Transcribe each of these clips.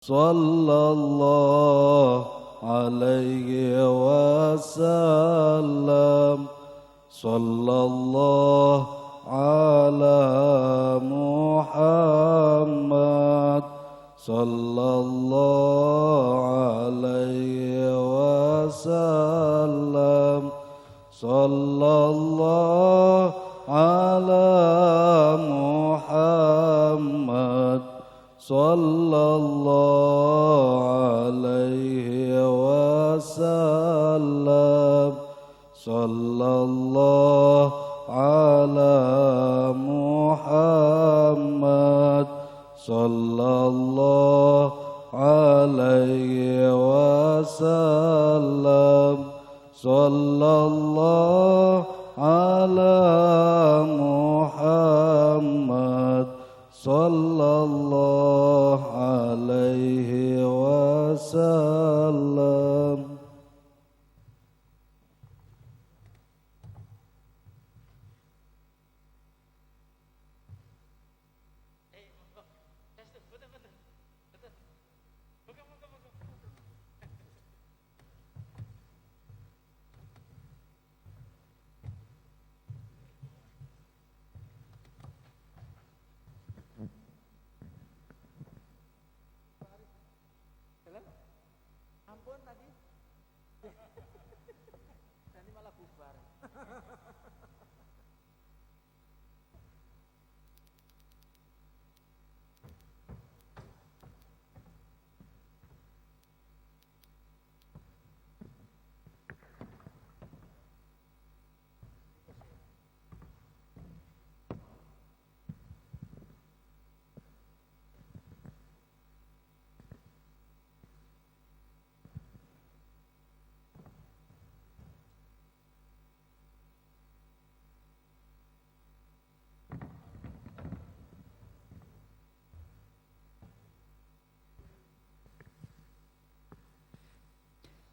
صلى الله عليه وسلم صلى الله على محمد صلى الله عليه وسلم صلى الله على محمد صلى الله عليه وسلم صلى الله على محمد صلى الله عليه وسلم صلى الله على محمد صلى الله عليه وسلم. Ampun tadi. Nanti malah bubar.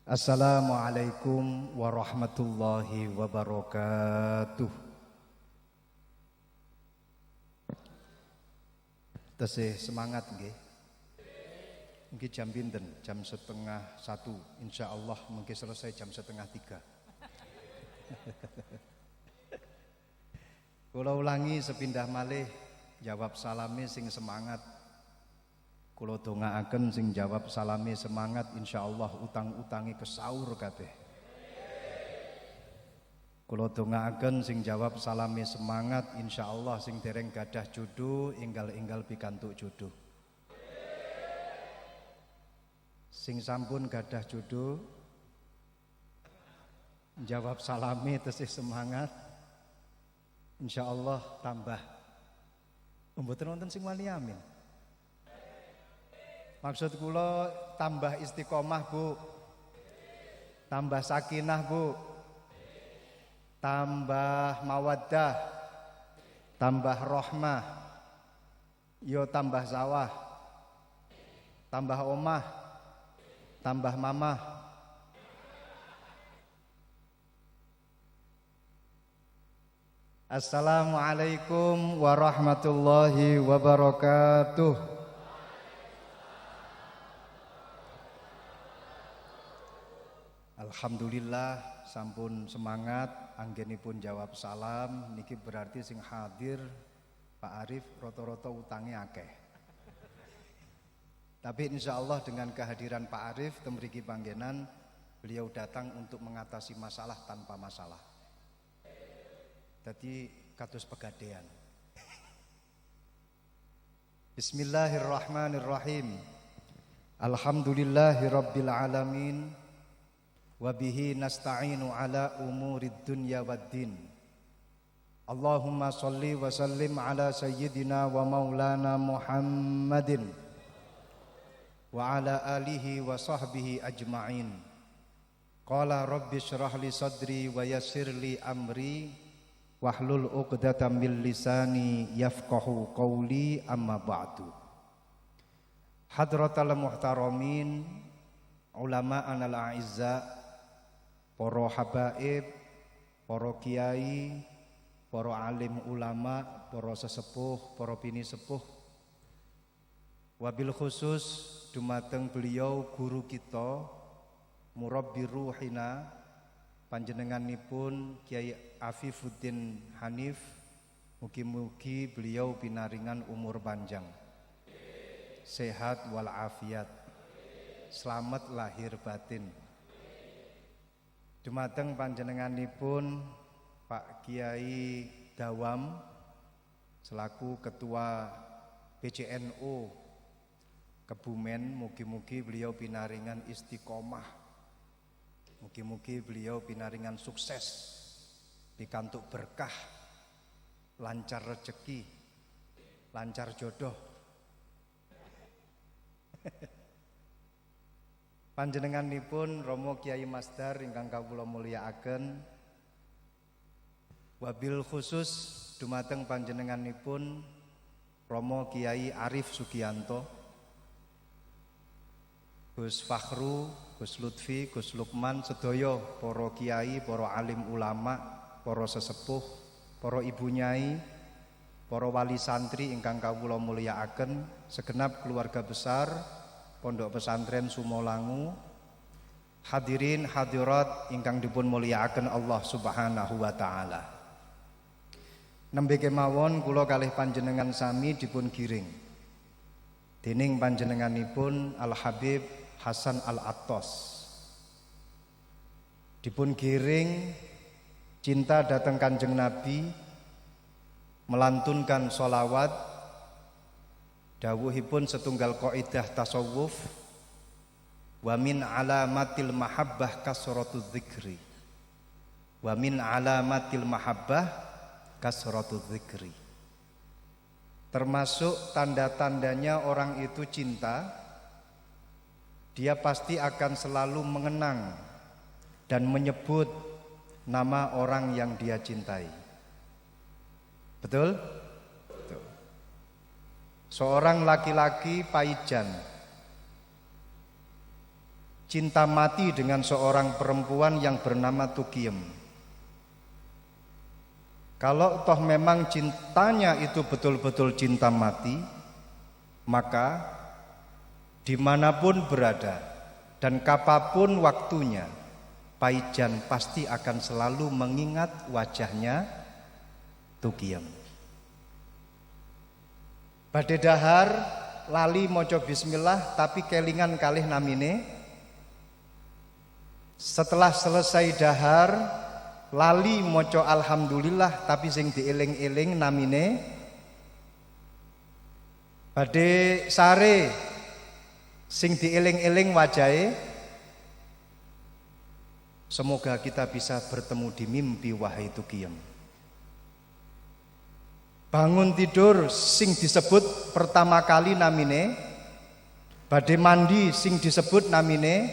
Assalamualaikum warahmatullahi wabarakatuh. Tesih semangat nggih. Nggih jam pinten? Jam 12:30. Insyaallah mungkin selesai jam 2:30. Kula ulangi sepindah malih jawab salame sing semangat. Kula dongaaken sing jawab salami semangat insyaallah utang-utangi kesaur kabeh. Kula dongaaken sing jawab salami semangat insyaallah sing dereng gadah jodoh enggal-enggal pikantuk jodoh. Sing sampun gadah jodoh jawab salami tesih semangat insyaallah tambah. Mboten wonten sing wani amin. Maksud kula tambah istiqomah Bu, tambah sakinah Bu, tambah mawaddah, tambah rahmah, yo tambah sawah, tambah omah, tambah mamah. Assalamualaikum warahmatullahi wabarakatuh. Alhamdulillah sampun semangat anggenipun jawab salam niki berarti sing hadir Pak Arif rata-rata utange akeh. Tapi insyaallah dengan kehadiran Pak Arif temriki panggenan beliau datang untuk mengatasi masalah tanpa masalah. Dadi kados pegadaian. Bismillahirrahmanirrahim. Alhamdulillahirabbil alamin. Wa bihi nasta'inu ala umurid dunya waddin. Allahumma shalli wa sallim ala sayyidina wa maulana Muhammadin wa ala alihi wa sahbihi ajma'in. Qala rabbi shrah li sadri wa yassir li amri wahlul 'uqdatam min lisani yafqahu qawli amma ba'du. Hadratal muhtaramin ulama anal a'izza, para habaib, para kiai, para alim ulama, para sesepuh, para bini sepuh, Wabil khusus dumateng beliau guru kita murabbi ruhina panjenenganipun Kiai Afifuddin Hanif, mugi-mugi beliau pinaringan umur panjang, sehat walafiat, selamat lahir batin. Dumateng panjenenganipun Pak Kiai Dawam selaku ketua PCNU Kebumen, mugi-mugi beliau pinaringan istiqomah, mugi-mugi beliau pinaringan sukses, pikantuk berkah, lancar rezeki, lancar jodoh. Panjenenganipun Romo Kiai Masdar ingkang kawula mulyakaken, wabil khusus dumateng panjenenganipun Romo Kiai Arif Sugianto, Gus Fakhru, Gus Lutfi, Gus Lukman, sedaya para kiai, para alim ulama, para sesepuh, para ibu nyai, para wali santri ingkang kawula mulyakaken, segenap keluarga besar Pondok Pesantren Sumolangu, hadirin hadirat ingkang dipun mulyakaken Allah Subhanahu wa taala. Nembe kemawon kula kalih panjenengan sami dipun giring dening panjenenganipun Al Habib Hasan Al-Attos, dipun giring cinta datang Kanjeng Nabi, melantunkan sholawat, dawuhipun setunggal kaidah tasawuf, wa min alamatil mahabbah kasratu dzikri, wa min alamatil mahabbah kasratu dzikri. Termasuk tanda-tandanya orang itu cinta, dia pasti akan selalu mengenang dan menyebut nama orang yang dia cintai. Betul? Betul. Seorang laki-laki Paijan cinta mati dengan seorang perempuan yang bernama Tugiem. Kalau toh memang cintanya itu betul-betul cinta mati, maka dimanapun berada dan kapanpun waktunya, Paijan pasti akan selalu mengingat wajahnya Tugiem. Badhe dahar lali maca bismillah tapi kelingan kalih namine. Setelah selesai dahar lali maca alhamdulillah tapi sing dieling-eling namine. Badhe sare sing dieling-eling wajahe. Semoga kita bisa bertemu di mimpi wahai Tugiem. Bangun tidur sing disebut pertama kali namine. Badhe mandi sing disebut namine.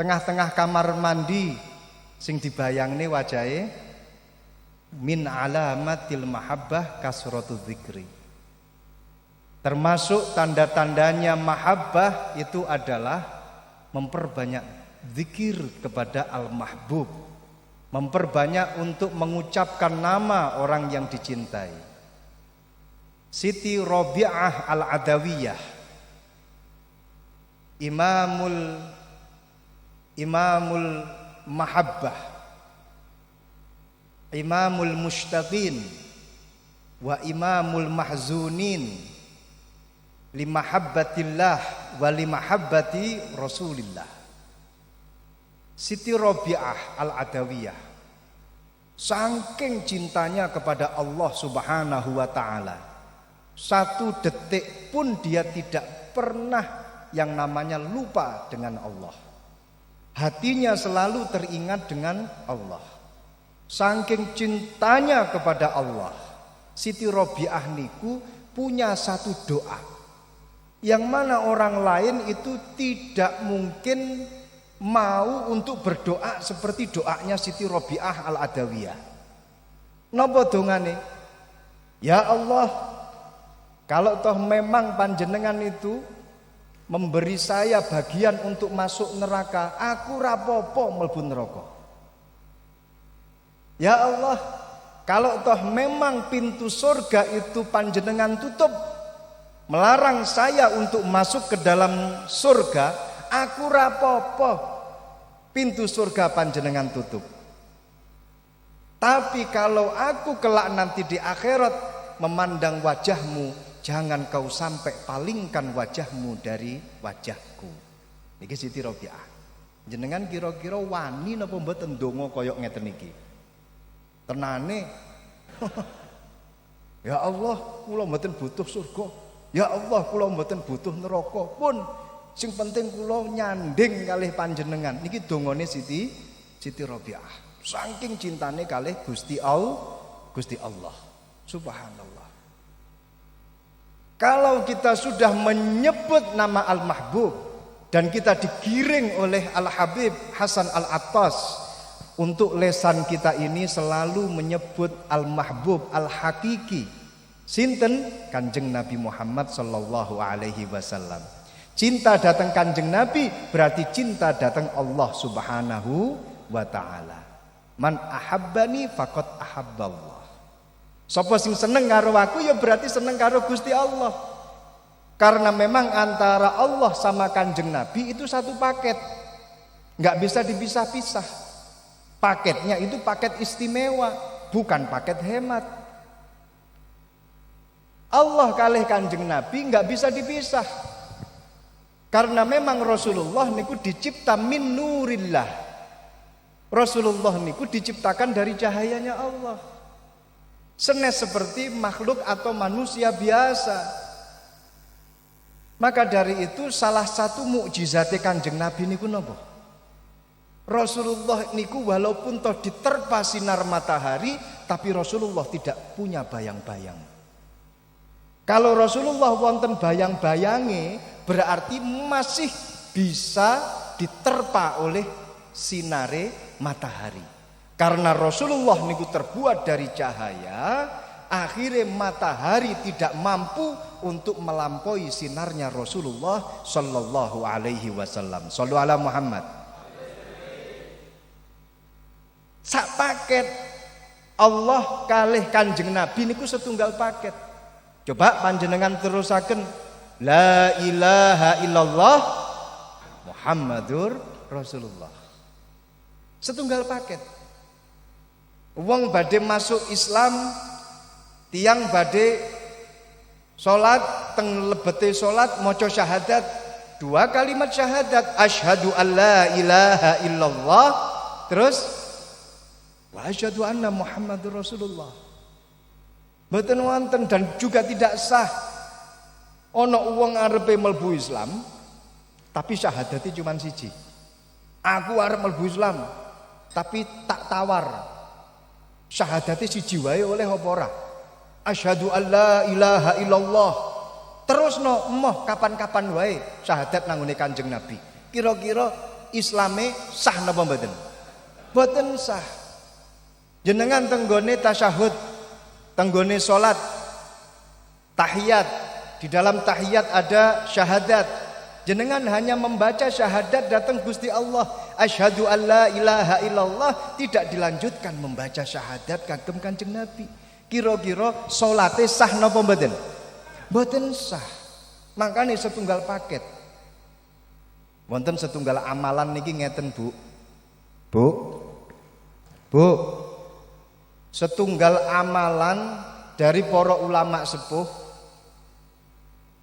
Tengah-tengah kamar mandi sing dibayangne wajahe. Min alamatil mahabbah kasratu dzikri. Termasuk tanda-tandanya mahabbah itu adalah memperbanyak zikir kepada Al-Mahbub, memperbanyak untuk mengucapkan nama orang yang dicintai. Siti Rabi'ah Al-Adawiyah, Imamul Mahabbah, Imamul Mushtaqin wa Imamul Mahzunin, limahabbatillah wa limahabbati Rasulillah. Siti Rabi'ah Al-Adawiyah saking cintanya kepada Allah Subhanahu wa taala, satu detik pun dia tidak pernah yang namanya lupa dengan Allah. Hatinya selalu teringat dengan Allah. Saking cintanya kepada Allah, Siti Rabi'ah niku punya satu doa yang mana orang lain itu tidak mungkin mau untuk berdoa seperti doanya Siti Rabi'ah Al-Adawiyah. Napa dongane? Ya Allah, kalau toh memang panjenengan itu memberi saya bagian untuk masuk neraka, aku rapopo mlebu neraka. Ya Allah, kalau toh memang pintu surga itu panjenengan tutup, melarang saya untuk masuk ke dalam surga, aku rapopo pintu surga panjenengan tutup. Tapi kalau aku kelak nanti di akhirat memandang wajahmu, jangan kau sampai palingkan wajahmu dari wajahku. Niki Siti Robiah. Jenengan kira-kira wani napa mboten ndonga kaya ngeten iki? Tenane. Ya Allah, kula mboten butuh surga. Ya Allah, kula mboten butuh neraka pun. Sing penting kula nyanding kalih panjenengan. Niki dongane Siti Robiah. Saking cintane kalih Gusti Allah. Subhanallah. Kalau kita sudah menyebut nama Al-Mahbub dan kita digiring oleh Al-Habib Hasan Al-Attas, untuk lesan kita ini selalu menyebut Al-Mahbub Al-Hakiki. Sinten? Kanjeng Nabi Muhammad sallallahu alaihi wasallam. Cinta datang Kanjeng Nabi berarti cinta datang Allah Subhanahu wa taala. Man ahabbani faqad ahabballah. Sapa sing seneng karo aku ya berarti seneng karo Gusti Allah. Karena memang antara Allah sama Kanjeng Nabi itu satu paket. Enggak bisa dipisah-pisah. Paketnya itu paket istimewa, bukan paket hemat. Allah kalih Kanjeng Nabi enggak bisa dipisah. Karena memang Rasulullah niku dicipta min nurillah. Rasulullah niku diciptakan dari cahayanya Allah. Senes seperti makhluk atau manusia biasa. Maka dari itu salah satu mukjizate Kanjeng Nabi niku napa? Rasulullah niku walaupun toh diterpa sinar matahari, tapi Rasulullah tidak punya bayang-bayang. Kalau Rasulullah wonten bayang-bayange, berarti masih bisa diterpa oleh sinare matahari. Karena Rasulullah niku terbuat dari cahaya, akhirnya matahari tidak mampu untuk melampaui sinarnya Rasulullah sallallahu alaihi wasallam. Shallu ala Muhammad. Sak paket Allah kalih Kanjeng Nabi niku setunggal paket. Coba panjenengan terusaken la ilaha illallah Muhammadur Rasulullah. Setunggal paket. Wong badhe masuk Islam, tiang badhe salat, teng lebete salat maca syahadat, dua kalimat syahadat, asyhadu alla ilaha illallah, terus wa asyhadu anna Muhammadur Rasulullah. Mboten wonten dan juga tidak sah ana wong arepe mlebu Islam tapi syahadate cuma siji. Aku arep mlebu Islam tapi tak tawar. Syahadate siji wae oleh apa ora? Asyhadu alla ilaha illallah. Terusno emoh kapan-kapan wae syahadat nanggone Kanjeng Nabi. Kira-kira Islame sah napa mboten? Mboten sah. Jenengan tenggone tasyahud, tenggone salat, tahiyat. Di dalam tahiyat ada syahadat. Jenengan hanya membaca syahadat datang Gusti Allah, asyhadu alla ilaha illallah, tidak dilanjutkan membaca syahadat kagem Kanjeng Nabi. Kira-kira salate sah napa mboten? Mboten sah. Makane setunggal paket. Wonten setunggal amalan niki ngeten, Bu. Bu. Setunggal amalan dari para ulama sepuh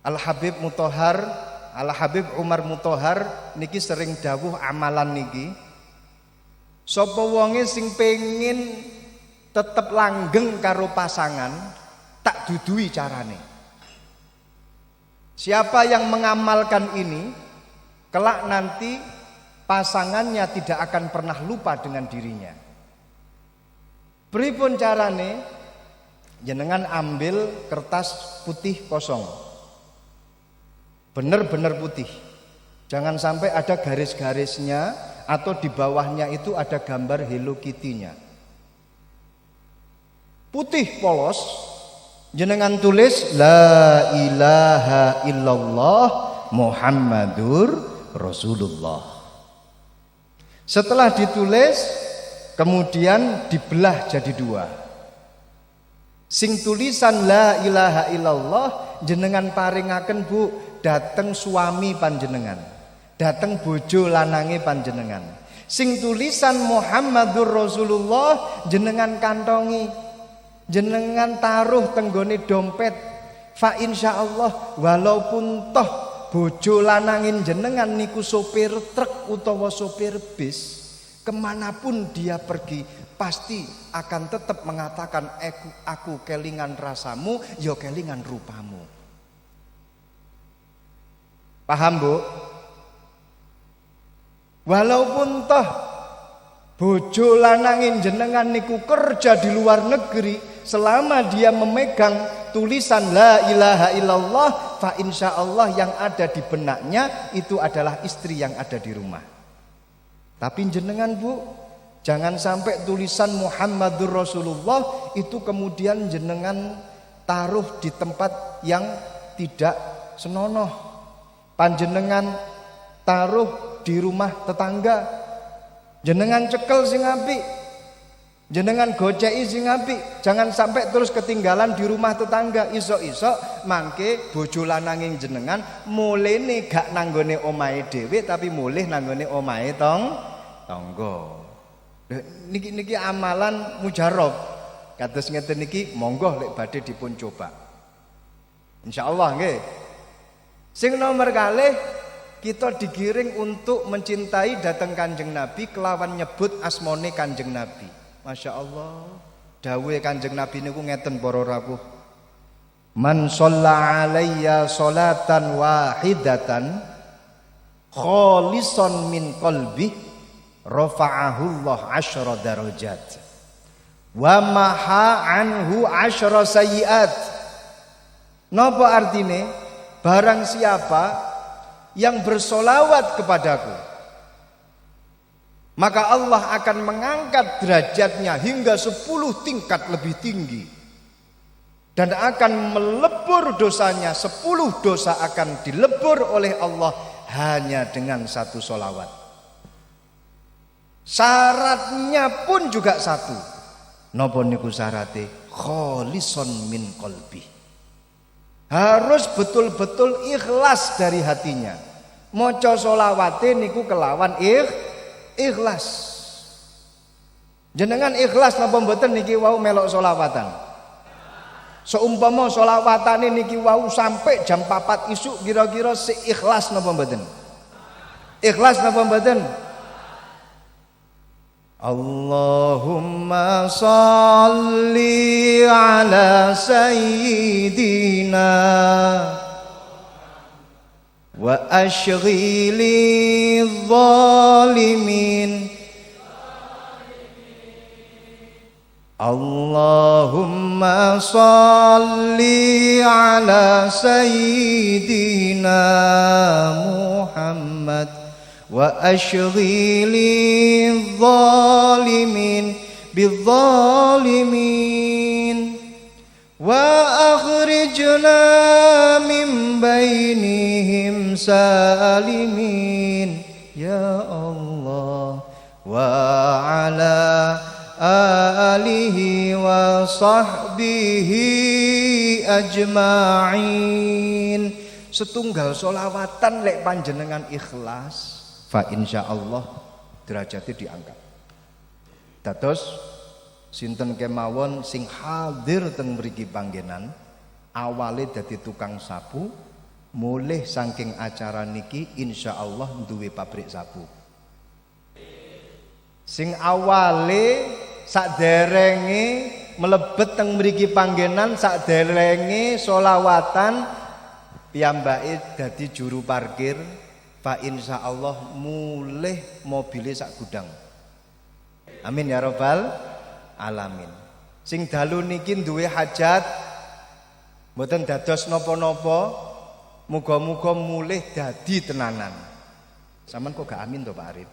Al-Habib Mutahhar, Al-Habib Umar Mutahhar niki sering dawuh amalan niki. Sapa wonge sing pengin tetep langgeng karo pasangan, tak dudui carane. Siapa yang mengamalkan ini, kelak nanti pasangannya tidak akan pernah lupa dengan dirinya. Pripun carane? Jenengan ambil kertas putih kosong. Benar-benar putih. Jangan sampai ada garis-garisnya atau di bawahnya itu ada gambar Hello Kitty-nya. Putih polos, jenengan tulis la ilaha illallah Muhammadur Rasulullah. Setelah ditulis, kemudian dibelah jadi dua. Sing tulisan la ilaha illallah jenengan paringaken Bu dateng suami panjenengan, dateng bojo lanange panjenengan. Sing tulisan Muhammadur Rasulullah jenengan kantongi, jenengan taruh tenggone dompet. Fa insyaallah walaupun toh bojo lanangin jenengan niku sopir truk utawa sopir bis, kemanapun dia pergi pasti akan tetap mengatakan aku kelingan rasamu, ya kelingan rupamu. Paham Bu? Walaupun toh bojo lanangin jenengan niku kerja di luar negeri, selama dia memegang tulisan la ilaha illallah, fa insyaallah yang ada di benaknya itu adalah istri yang ada di rumah. Tapi jenengan Bu, jangan sampai tulisan Muhammadur Rasulullah itu kemudian jenengan taruh di tempat yang tidak senonoh. Panjenengan taruh di rumah tetangga, jenengan cekel sing apik, jenengan goceki sing apik, jangan sampai terus ketinggalan di rumah tetangga. Isok-isok mangke bojo lananging jenengan mulene gak nanggone omahe dhewe tapi mulih nanggone omahe tangga. Niki amalan mujarab. Kados ngeten niki monggo lek badhe dipun coba. Insyaallah nggih. Sing nomor kalih, kita digiring untuk mencintai datang Kanjeng Nabi kelawan nyebut asmone Kanjeng Nabi. Masya Allah, dawuhe Kanjeng Nabi niku ngeten para rawuh. Man shalla alayya sholatan wahidatan khalisan min qalbi rafa'ahu Allah 10 darajat wa maha anhu 10 sayyiat. Napa artine? Barang siapa yang bersolawat kepadaku, maka Allah akan mengangkat derajatnya hingga 10 tingkat lebih tinggi, dan akan melebur dosanya. 10 dosa akan dilebur oleh Allah hanya dengan 1 solawat. Syaratnya pun juga 1. Napa niku syarate? Kholison min qalbi. Harus betul-betul ikhlas dari hatinya. Maca solawate niku kelawan ikhlas. Jenengan ikhlas napa mboten niki wau melok solawatan? Seumpama solawatane niki wau sampai jam 4 isuk kira-kira seikhlas napa mboten? Ikhlas napa mboten? Allahumma salli ala sayyidina wa ashghili zalimin. Allahumma salli ala sayyidina Muhammad wa ashghili zalimin bizzalimin wa akhrijna min bainihim salimin ya Allah wa ala alihi wa sahbihi ajma'in. Setunggal solawatan lek panjenengan ikhlas, fa insyaallah derajatnya diangkat. Dados sinten kemawon sing hadir teng mriki panggenan awale dadi tukang sapu, mulih saking acara niki insyaallah duwe pabrik sapu. Sing awale saderenge mlebet teng mriki panggenan, saderenge solawatan piyambake dadi juru parkir, fa insyaallah mulih mobile sak gudang. Amin ya rabbal alamin. Sing dalu niki duwe hajat mboten dados napa-napa, muga-muga mulih dadi tenanan. Sampeyan kok gak amin to Pak Arif?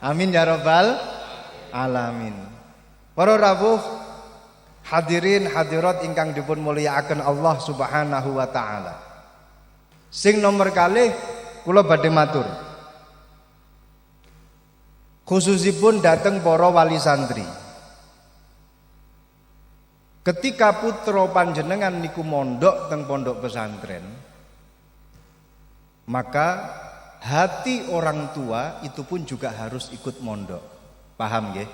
Amin ya rabbal alamin. Para rawuh hadirin hadirat ingkang dipun mulyakaken Allah Subhanahu wa taala. Sing nomor kalih kula badhe matur. Khususipun dateng para wali santri. Ketika putra panjenengan niku mondok teng pondok pesantren, maka hati orang tua itu pun juga harus ikut mondok. Paham nggih?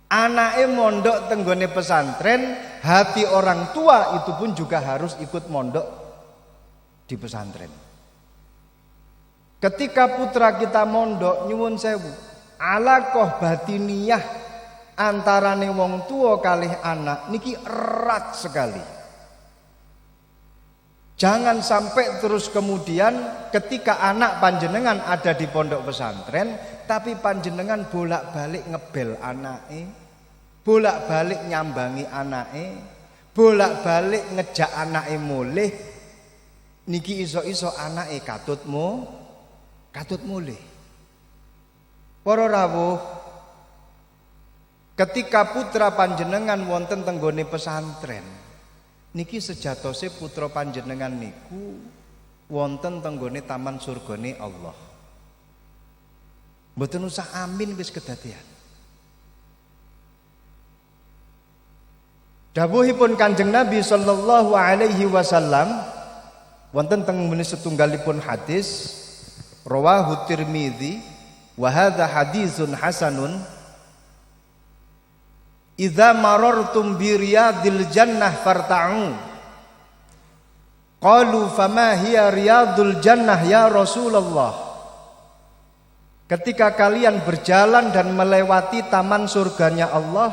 Anake mondok teng gone pesantren, hati orang tua itu pun juga harus ikut mondok di pesantren. Ketika putra kita mondok, nyuwun sewu, alaqah batiniyah antarane wong tua kalih anak niki erat sekali. Jangan sampai terus kemudian ketika anak panjenengan ada di pondok pesantren, tapi panjenengan bolak-balik ngebel anake, bolak-balik nyambangi anake, bolak-balik ngejak anake mulih. Niki iso-iso anake katut mulih. Para rawuh, ketika putra panjenengan wonten teng nggone pesantren, niki sejatose putra panjenengan niku wonten teng nggone taman surgane Allah. Mboten usah amin wis kedadean. Dawuhipun Kanjeng Nabi sallallahu alaihi wasallam wonten teng meni setunggalipun hadis rawahu Tirmidzi wa hadza hadisun hasanun. Idza marartum bi riyadil jannah farta'u. Qalu fama hiya riyadul jannah ya Rasulullah. Ketika kalian berjalan dan melewati taman surganya Allah,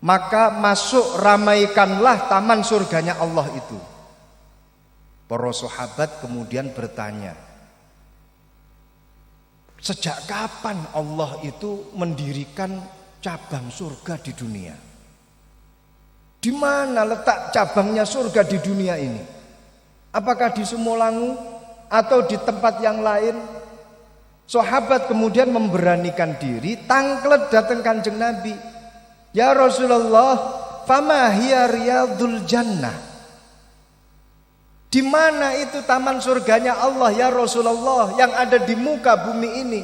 maka masuk ramaikanlah taman surganya Allah itu. Para sahabat kemudian bertanya, sejak kapan Allah itu mendirikan cabang surga di dunia? Di mana letak cabangnya surga di dunia ini? Apakah di Sumolanggu atau di tempat yang lain? Sahabat kemudian memberanikan diri, tangklet datang Kanjeng Nabi. Ya Rasulullah, fama hiya riyadul jannah? Di mana itu taman surganya Allah ya Rasulullah yang ada di muka bumi ini?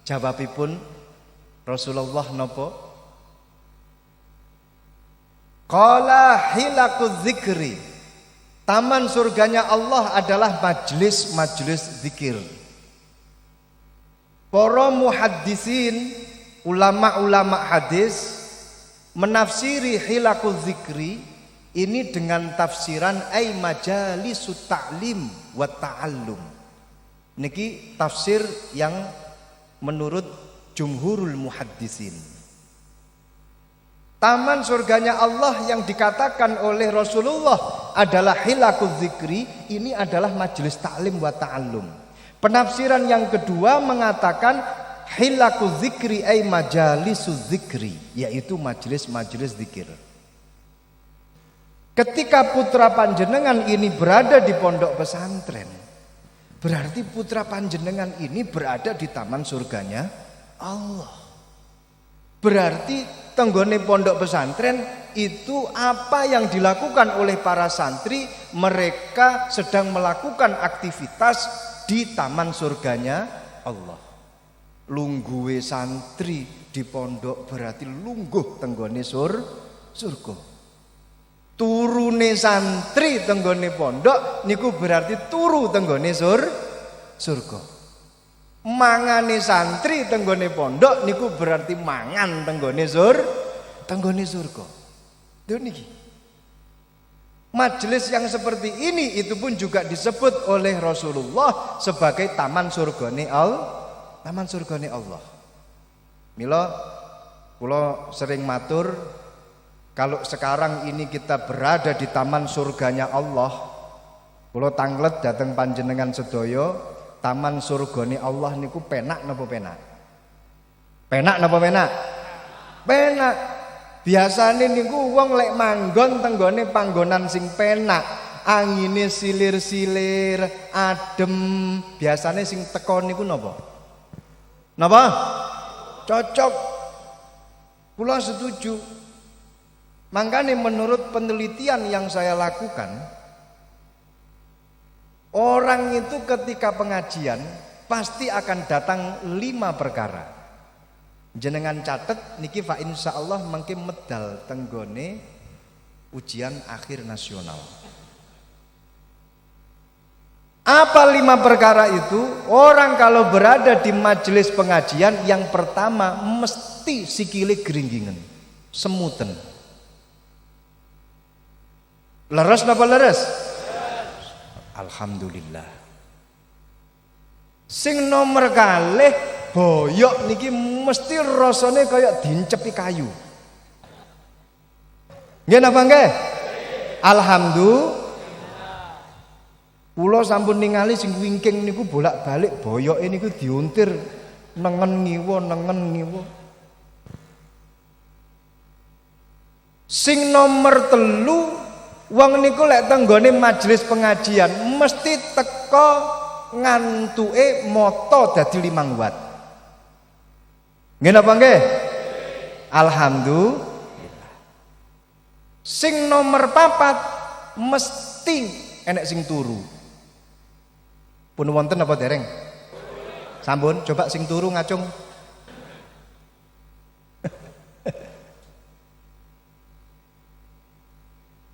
Jawabipun Rasulullah napa? Qala hilaquz zikri. Taman surganya Allah adalah majelis-majelis zikir. Para muhaddisin, ulama-ulama hadis menafsiri hilaquz zikri ini dengan tafsiran ay majalisut ta'lim wa ta'allum. Niki tafsir yang menurut jumhurul muhaddisin. Taman surganya Allah yang dikatakan oleh Rasulullah adalah hilaquz zikri, ini adalah majelis ta'lim wa ta'allum. Penafsiran yang kedua mengatakan hilaquz zikri ay majalisuz zikri, yaitu majelis-majelis zikir. Ketika putra panjenengan ini berada di pondok pesantren, berarti putra panjenengan ini berada di taman surganya Allah. Berarti tenggone pondok pesantren itu apa yang dilakukan oleh para santri, mereka sedang melakukan aktivitas di taman surganya Allah. Lungguhe santri di pondok berarti lungguh tenggone surga. Turune santri tenggone pondok niku berarti turu tenggone surga. Mangane santri tenggone pondok niku berarti mangan tenggone surga. Lho niki. Majelis yang seperti ini itu pun juga disebut oleh Rasulullah sebagai taman surgane Allah. Mila kula sering matur, kalau sekarang ini kita berada di taman surganya Allah, kula tanglet dateng panjenengan sedaya, taman surgane Allah niku penak napa penak? Penak napa penak? Penak. Biasane niku wong lek manggon tenggone panggonan sing penak, angine silir-silir, adem, biasane sing teko niku napa? Napa? Cocok. Kula setuju. Makanya menurut penelitian yang saya lakukan, orang itu ketika pengajian pasti akan datang 5 perkara. Jenengan catet niki fa insyaallah mangke medal tenggone ujian akhir nasional. Apa 5 perkara itu? Orang kalau berada di majelis pengajian, yang pertama mesti sikile geringgingen, semuten. Leres napa leres? Alhamdulillah. Sing nomor kalih boyok niki mesti rasane kaya dincepi kayu. Nggih napa nggih? Alhamdulillah. Kula sampun ningali sing wingking niku bolak-balik boyoke niku diuntir nengen ngiwa. Sing nomor 3, wong niku lek tenggone majelis pengajian mesti teka ngantuke moto dadi 5 watt. Nggih napa nggih? Alhamdulillah. Sing nomor 4 mesti enek sing turu. Pun wonten apa dereng? Sampun, coba sing turu ngacung.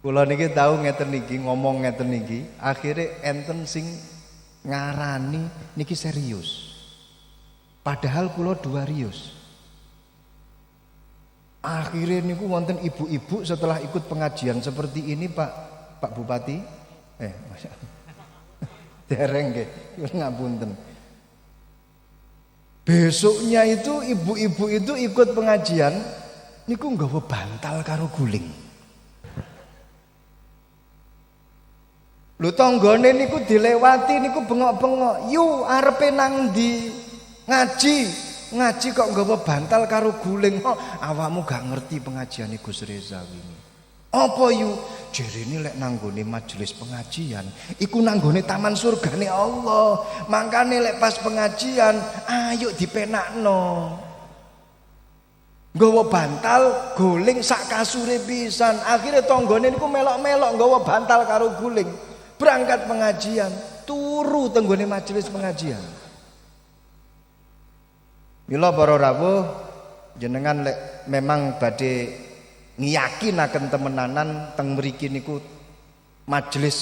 Kula niki tahu ngeten niki, ngomong ngeten niki, akhirnya enten sing ngarani niki serius. Padahal kula 2 rius. Akhirnya niku wonten ibu-ibu setelah ikut pengajian seperti ini, Pak Bupati. Dereng nggih, ngapunten. Besoknya itu ibu-ibu itu ikut pengajian niku nggawa bantal karo guling. Lho tanggane niku dilewati niku bengok-bengok, "Yu arepe nang ndi? Ngaji kok nggawa bantal karo guling." "Oh, awakmu gak ngerti pengajian Gus Reza wingi." "Apa yu?" "Jerene lek nanggone majelis pengajian iku nanggone taman surgane Allah. Mangkane lek pas pengajian ayo dipenakno. Nggawa bantal guling sak kasure pisan." Akhire tanggane niku melok-melok nggawa bantal karo guling. Berangkat pengajian, turu tenggone majelis pengajian. Mila para rawuh, jenengan lek memang badhe ngiyakinaken temenanan teng mriki niku majelis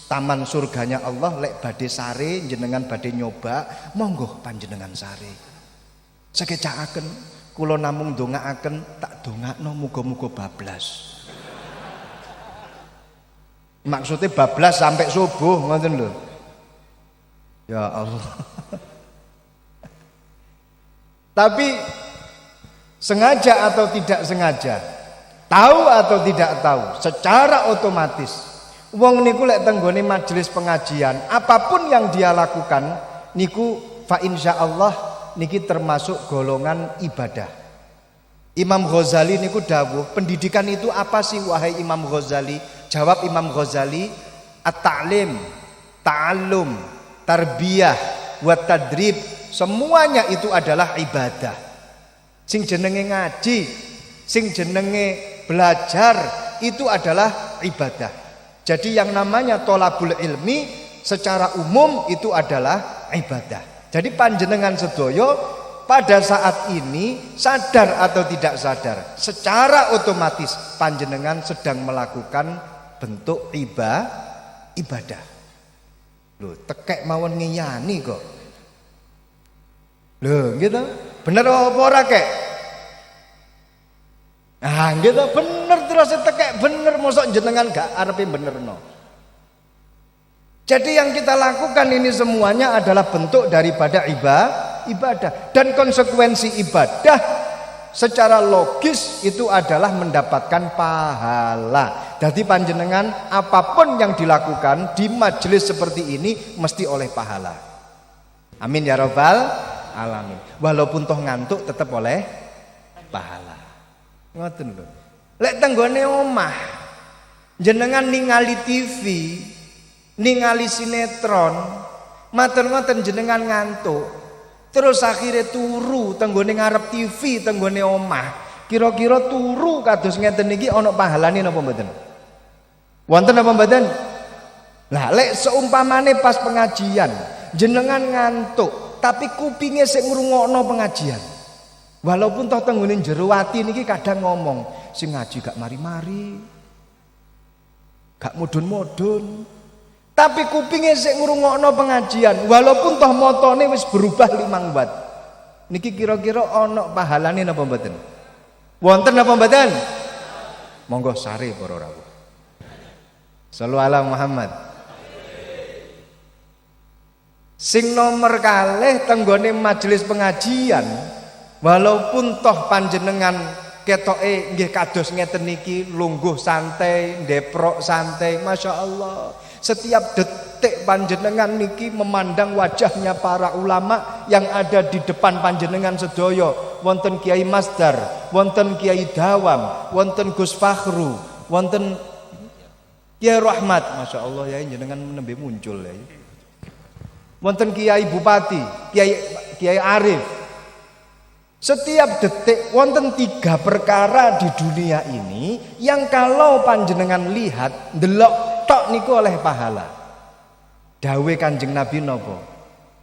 taman surganya Allah, lek badhe sare jenengan badhe nyoba, monggo panjenengan sare. Sekecakaken kula namung ndongaaken, tak dongakno muga-muga bablas. Maksudnya bablas sampai subuh ngoten lho. Ya Allah. Tapi sengaja atau tidak sengaja, tahu atau tidak tahu, secara otomatis wong niku lek tenggone majelis pengajian, apapun yang dia lakukan niku fa insyaallah niki termasuk golongan ibadah. Imam Ghazali niku dawuh, pendidikan itu apa sih wahai Imam Ghazali? Jawab Imam Ghazali, at-ta'lim, ta'allum, tarbiyah, wa tadrib, semuanya itu adalah ibadah. Sing jenenge ngaji, sing jenenge belajar itu adalah ibadah. Jadi yang namanya tholabul ilmi secara umum itu adalah ibadah. Jadi panjenengan sedaya pada saat ini sadar atau tidak sadar, secara otomatis panjenengan sedang melakukan bentuk ibadah. Loh, tekek mawon ngiyani kok. Loh, gitu. Bener apa ora kek? Ah, gitu bener terus tekek bener, mosok jenengan gak arepe benerno. Jadi yang kita lakukan ini semuanya adalah bentuk daripada ibadah, dan konsekuensi ibadah secara logis itu adalah mendapatkan pahala. Jadi panjenengan apapun yang dilakukan di majelis seperti ini mesti oleh pahala. Amin ya rabbal alamin. Walaupun toh ngantuk tetap oleh pahala. Ngoten lho. Lek tenggone omah jenengan ningali TV, ningali sinetron, matur ngoten jenengan ngantuk. Terus akhirnya turu tenggone ngarep TV tenggone omah. Kira-kira turu kados ngeten niki ana pahalane napa mboten? Wonten apa mboten? Lah lek seumpamane pas pengajian jenengan ngantuk tapi kupinge sik ngrungokno pengajian. Walaupun toh tenggone jero ati niki kadang ngomong, sing ngaji gak mari-mari. Gak mudun-mudun. Tapi kupinge sik ngrungokno pengajian, walaupun toh motone wis berubah 5 watt. Niki kira-kira ana pahalane napa mboten? Wonten napa mboten? Monggo sare para rawuh. Shallu ala Muhammad. Sing nomor kalih tenggone majelis pengajian, walaupun toh panjenengan ketoke nggih kados ngeten niki lungguh santai, ndeprok santai, Masya Allah. Setiap detik panjenengan niki memandang wajahnya para ulama yang ada di depan panjenengan sedaya. Wonten Kiai Masdar, wonten Kiai Dawam, wonten Gus Fakhru, wonten Kiai Rahmat. Masya Allah ya jenengan nembe muncul ya. Wonten Kiai Bupati, Kiai Arif. Setiap detik wonten 3 perkara di dunia ini yang kalau panjenengan lihat ndelok tok niku oleh pahala. Dawe Kanjeng Nabi nopo?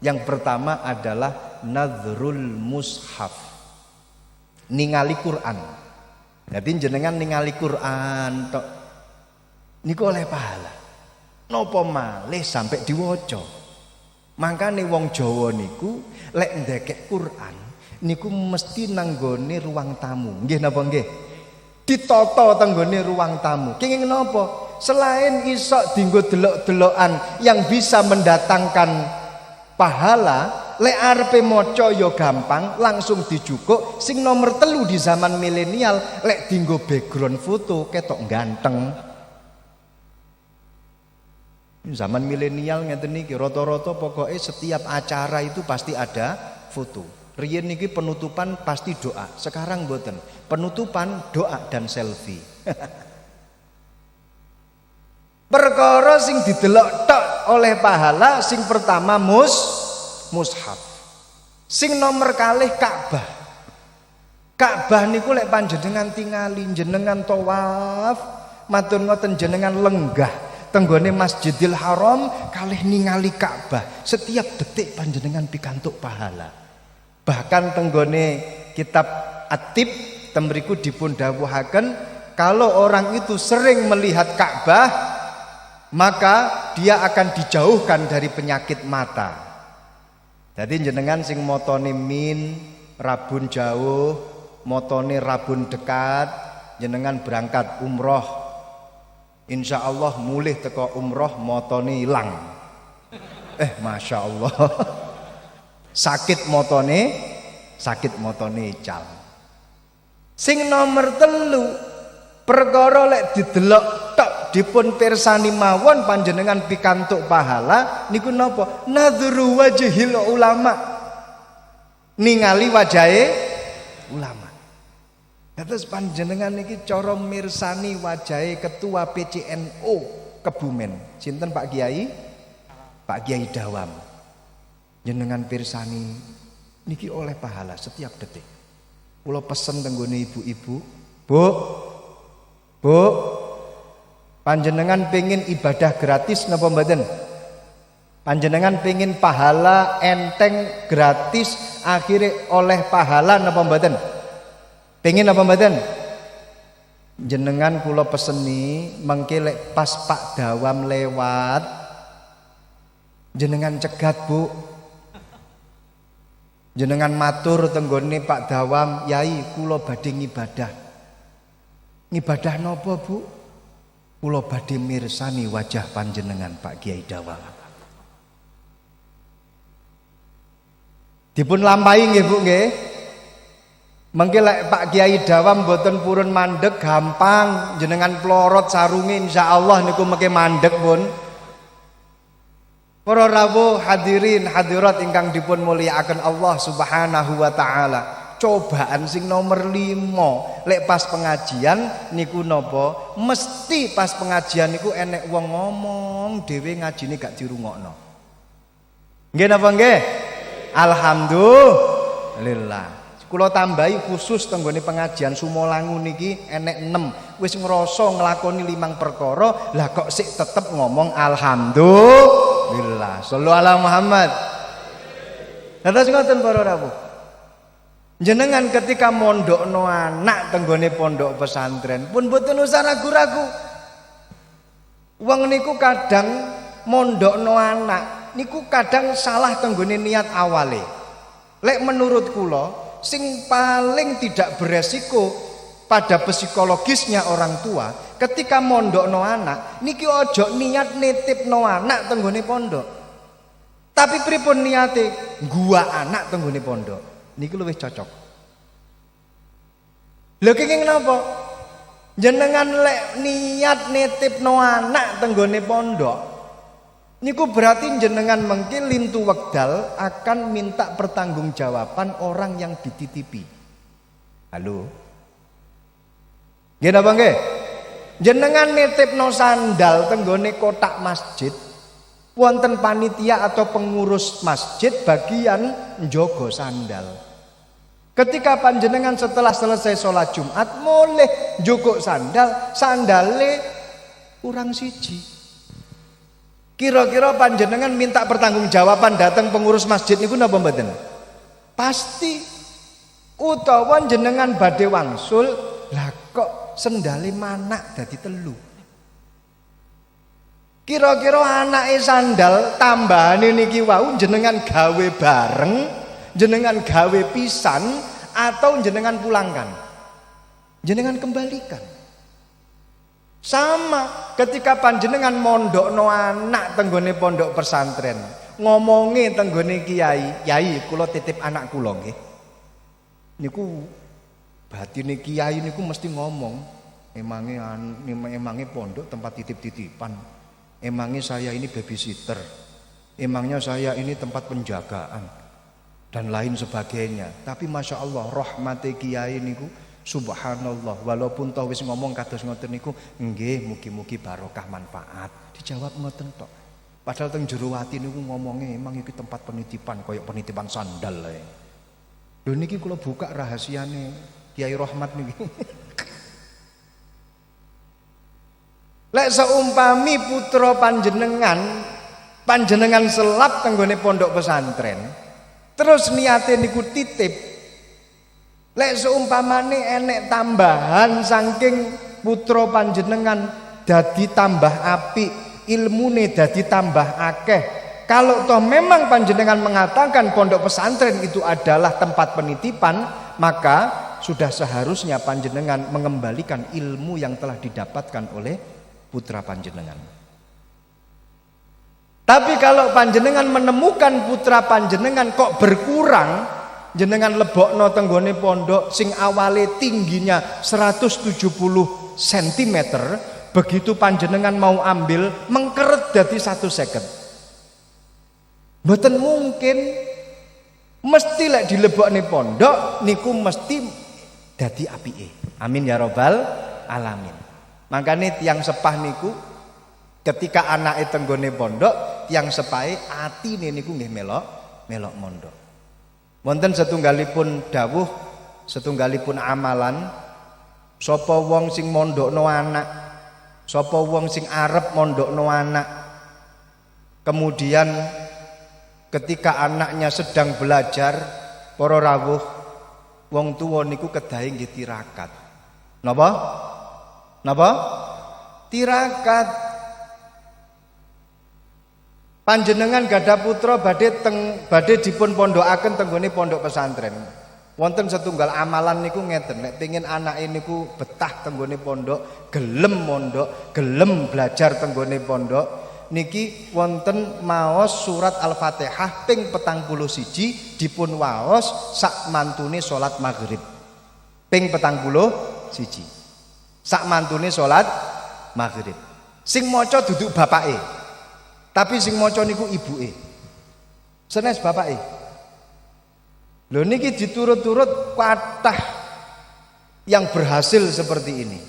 Yang pertama adalah nadhrul mushaf. Ningali Quran. Jadi jenengan ningali Quran tok niku oleh pahala. Nopo malih sampai diwaca. Makane wong Jawa niku lek ndekek Quran niku mesti nanggone ruang tamu. Nggih napa nggih? Ditata tenggone ruang tamu. Kenging napa? Selain iso dienggo delok-delokan yang bisa mendatangkan pahala, lek arepe maca ya gampang, langsung dijukuk. Sing nomor 3 di zaman milenial, lek dienggo background foto ketok ganteng. Zaman milenial ngeten niki rata-rata pokoknya setiap acara itu pasti ada foto. Riyen niki penutupan pasti doa. Sekarang mboten. Penutupan doa dan selfie. Perkara sing didelok tok oleh pahala sing pertama mushaf. Sing nomor kalih Ka'bah. Ka'bah niku lek panjenengan tingali jenengan tawaf, matur ngoten jenengan lenggah tenggone Masjidil Haram kalih ningali Ka'bah, setiap detik panjenengan pikantuk pahala. Bahkan tenggone kitab At-Tib temriku dipun dawuhaken kalau orang itu sering melihat Ka'bah maka dia akan dijauhkan dari penyakit mata. Jadi jenengan sing motone min rabun jauh, motone rabun dekat, jenengan berangkat umroh, insya Allah mulih teko umroh motone ilang. Masya Allah. sakit motone ical. Sing nomor 3 perkara lek didelok tok dipun pirsani mawon panjenengan pikantuk pahala niku napa? Nadhru wajhil ulama. Ningali wajahe ulama. Terus panjenengan niki cara mirsani wajahe ketua PCNO Kebumen. Sinten Pak Kiai? Pak Kiai Dawam. Jenengan pirsani niki oleh pahala setiap detik. Kula pesen tenggone ibu-ibu, Bu, panjenengan pengen ibadah gratis napa mboten? Panjenengan pengen pahala enteng gratis akhirnya oleh pahala napa mboten? Pengen apa mboten? Jenengan kula peseni mengke lek pas Pak Dawam lewat jenengan cegat, Bu. Jenengan matur tenggone Pak Dawam, "Yai, kula badhe ngibadah." Ngibadah napa, Bu? Kula badhe mirsani wajah panjenengan Pak Kiai Dawam. Dipun lampahi nggih, Bu nggih. Mengki lek Pak Kiai Dawam mboten purun mandeg gampang, jenengan plorot sarunge insyaallah niku mengke mandeg pun. Para rawuh hadirin hadirat ingkang dipun mulyakaken Allah Subhanahu wa taala. Cobaan sing nomor 5 lek pas pengajian niku napa? Mesti pas pengajian niku enek wong ngomong dhewe ngajine gak dirungokno. Nggih napa nggih? Alhamdulillah. Kula tambahi khusus tenggone pengajian Sumolangu niki enek 6 wis ngrasa nglakoni 5 perkara lah kok sik tetep ngomong alhamdulillah. Shallu ala Muhammad. Terus ngoten para rawuh. Jenengan ketika mondokno anak tenggone pondok pesantren pun mboten usah ragu-ragu. Wong niku kadang mondokno anak niku kadang salah tenggone niat awale. Lek menurut kula sing paling tidak beresiko pada psikologisnya orang tua ketika mondokno anak niki ojo niat nitipno anak tenggone pondok. Tapi pripun niate gua anak tenggone pondok. Niki luwih cocok. Lho kenging napa? Jenengan lek niat nitipno anak tenggone pondok. Niku berarti jenengan mengki lintu wekdal akan minta pertanggungjawaban orang yang dititipi. Halo. Nggih napa nggih? Jenengan nitipno sandal tenggone kotak masjid. Wonten panitia atau pengurus masjid bagian njogo sandal. Ketika panjenengan setelah selesai sholat Jumat mulih njogok sandale kurang siji. Kira-kira panjenengan minta pertanggungjawaban datang pengurus masjid niku napa mboten? Pasti. Utawa jenengan badhe wangsul, lah kok sendale manak dadi telu. Kira-kira anake sandal tambahane niki wau jenengan gawe bareng, jenengan gawe pisan atau jenengan pulangkan. Jenengan kembalikan. Sama ketika panjenengan mondokno anak tenggone pondok pesantren, ngomongi tenggone kiai, "Yai, kula titip anak kula nggih." Niku batine kiai niku mesti ngomong, "Emange pondok tempat titip-titipan. Emangnya saya ini babysitter. Emangnya saya ini tempat penjagaan." Dan lain sebagainya. Tapi Masya Allah rahmati kiai niku subhanallah. Walaupun toh wis ngomong kados ngoten niku, nggih mugi-mugi barokah manfaat. Dijawab ngoten tok. Padahal teng jero ati niku ngomongnya emang iki tempat penitipan koyok penitipan sandal ae. Lho niki kula buka rahasiane Kiai Rahmat niki. Lek seumpami putra panjenengan selap tenggone pondok pesantren. Terus niate niku titip. Lek seumpamane enek tambahan saking putra panjenengan dadi tambah apik, ilmune dadi tambah akeh. Kalau toh memang panjenengan mengatakan pondok pesantren itu adalah tempat penitipan, maka sudah seharusnya panjenengan mengembalikan ilmu yang telah didapatkan oleh putra panjenengan. Tapi kalau panjenengan menemukan putra panjenengan kok berkurang, jenengan lebokno tenggone pondok sing awale tingginya 170 cm, begitu panjenengan mau ambil mengkeret dadi 1 second. Mboten mungkin, mesti lek dilebokne pondok niku mesti dadi apike. Amin ya rabbal alamin. Makanya tiang sepah niku ketika anake tenggone pondok, tiang sepahe atine niku nggih melok mondok. Wonten setunggalipun dawuh, setunggalipun amalan, sapa wong sing mondokno anak, sapa wong sing arep mondokno anak, kemudian ketika anaknya sedang belajar, para rawuh, wong tuwa niku kedahe nggih tirakat. Napa? Tirakat. Panjenengan gadah putra badhe dipun pondokaken tenggone pondok pesantren. Wonten setunggal amalan niku ngeten, nek pengin anake niku betah tenggone pondok, gelem mondok, gelem belajar tenggone pondok, niki wonten maos surat Al-Fatihah ping 41 dipun waos sak mantune salat maghrib. Ping 41. Sak mantune salat maghrib. Sing maca duduk bapake. Tapi sing maca niku ibuke. Senes bapake. Lho niki diturut-turut kathah yang berhasil seperti ini.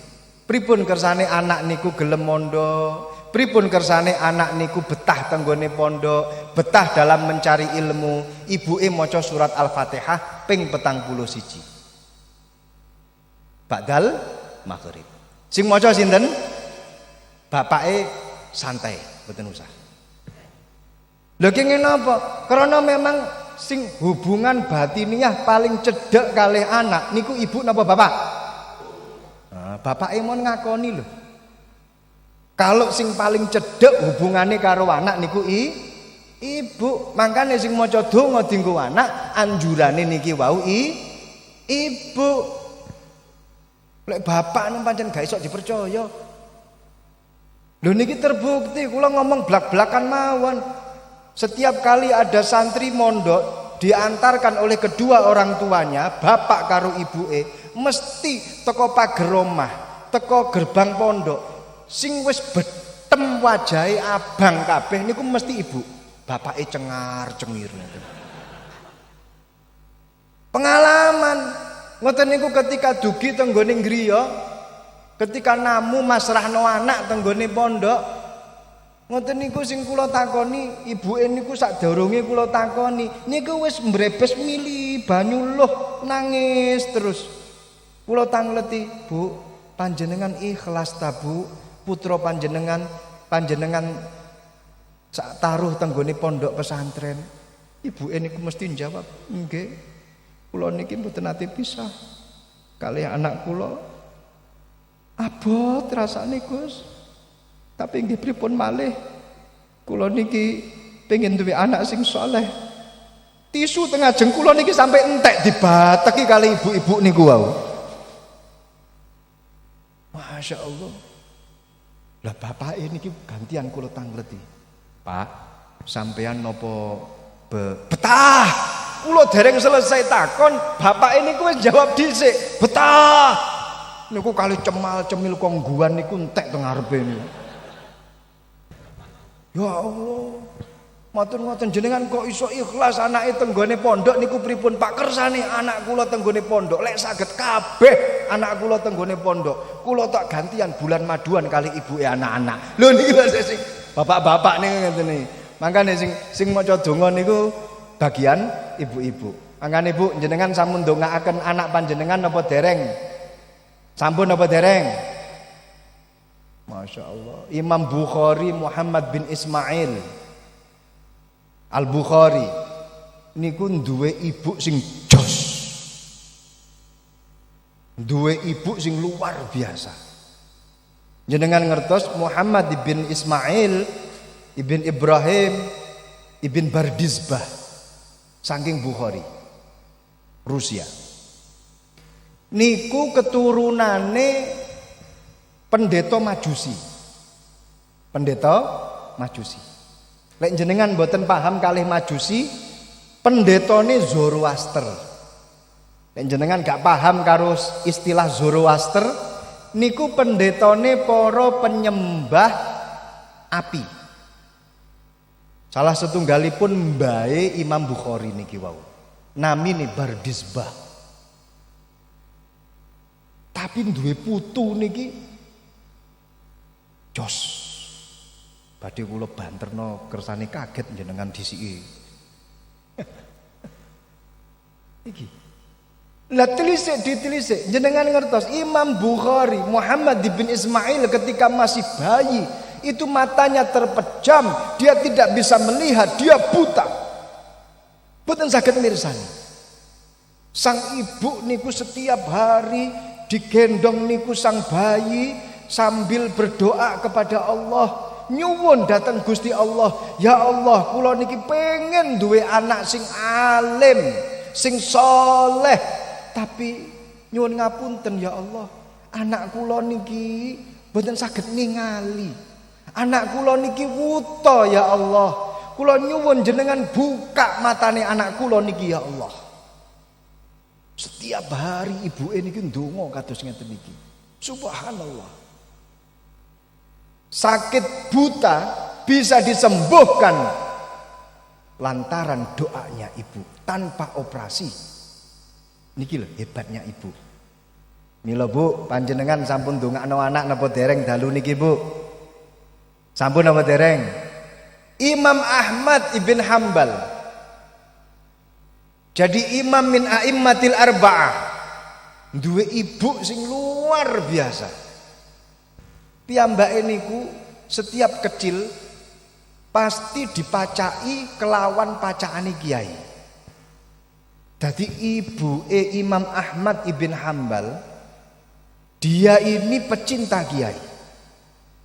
Pripun kersane anak niku gelem mondok, pripun kersane anak niku betah tenggone pondok, betah dalam mencari ilmu, ibuke maca surat Al-Fatihah ping 41. Ba'dal maghrib. Sing maca sinten? Bapake santai, mboten usah. Lho kenging napa? Karena memang sing hubungan batiniah paling cedek kalih anak niku ibu napa bapak? Nah, bapak mon ngakoni lho. Kalau sing paling cedek hubungannya karo anak niku ibu. Makanya sing maca donga dienggo anak anjurane niki wau ibu. Lek bapak nang pancen gak iso dipercaya. Lho niki terbukti kula ngomong blak-blakan mawon. Setiap kali ada santri mondok diantarkan oleh kedua orang tuanya, bapak karo ibuke, mesti teko pager omah, teko gerbang pondok, sing wis betem wajahe abang kabeh niku mesti ibu. Bapake cengar-cengir. Pengalaman ngoten niku ketika dugi teng nggone griya, ketika namu masrahno anak teng nggone pondok. Ngoten niku sing kula takoni, ibuke niku sadurunge kula takoni, niku wis mbrebes mili banyu loh nangis terus. Kula tangleti, Bu, panjenengan ikhlas ta, Bu? Putra panjenengan sak taruh tenggone pondok pesantren. Ibuke niku mesti jawab, "Nggih. Kula niki mboten nate pisah kali anak kula. Abot rasane, Gus. Tapi nggih pripun malih kula niki pengen duwe anak sing saleh. Tisu tengah jeng kula niki sampai entek dibateki kali ibu-ibu niku wau." Masya Allah. Lah bapak niki gantian kula tangleti. "Pak, sampean nopo betah?" Kula dereng selesai takon, bapak niku wis jawab dhisik, "Betah." Niku kali cemal cemil kongguan niku entek teng ngarepe niku. Ya Allah, matur ngoten jenengan kok iso ikhlas anake tenggone pondok niku pripun Pak? Kersane anak kula tenggone pondok, lek saged kabeh anak kula tenggone pondok, kula tak gantian bulan maduan kali ibuke anak-anak. Lho niki lho sing bapak-bapak niku ngeten iki. Mangkane sing maca donga niku bagian ibu-ibu. Mangkane Bu, jenengan sampun ndongaaken anak panjenengan napa dereng? Sampun napa dereng? Masya Allah. Imam Bukhari Muhammad bin Ismail Al-Bukhari niku duwe ibu sing jos, duwe ibu sing luar biasa. Jenengan ngertos Muhammad bin Ismail ibn Ibrahim ibn Bardizbah saking Bukhari Rusia niku keturunane pendeta Majusi. Pendeta Majusi. Lek jenengan mboten paham kalih Majusi, pendetane Zoroaster. Lek jenengan gak paham karo istilah Zoroaster, niku pendetane para penyembah api. Salah setunggalipun mbae Imam Bukhari niki wau. Namine Bardizbah. Tapi duwe putu niki jos. Badhe kula banterno kersane kaget jenengan disiki. Iki. Lah ditelisik jenengan ngertos Imam Bukhari Muhammad bin Ismail ketika masih bayi itu matanya terpejam, dia tidak bisa melihat, dia buta. Boten saged mirsani. Sang ibu niku setiap hari digendong niku sang bayi sambil berdoa kepada Allah, nyuwun datang Gusti Allah, ya Allah kula niki pengen duwe anak sing alim, sing soleh, tapi nyuwun ngapunten ya Allah, anak kula niki mboten saged ningali, anak kula niki wuta ya Allah, kula nyuwun jenengan buka matane anak kula niki ya Allah. Setiap hari ibuke niki ndonga kados ngeten niki. Subhanallah. Sakit buta bisa disembuhkan lantaran doanya ibu tanpa operasi. Niki lho hebatnya ibu. Mila Bu, panjenengan sampun ndongakno anak napa dereng dalu niki Bu? Sampun napa dereng? Imam Ahmad ibn Hambal jadi imam min a'immatil arba'ah, duwe ibu sing luar biasa. Piyambake niku setiap kecil pasti dipacai kelawan pacaane kiai. Jadi ibu Imam Ahmad ibn Hambal, dia ini pecinta kiai.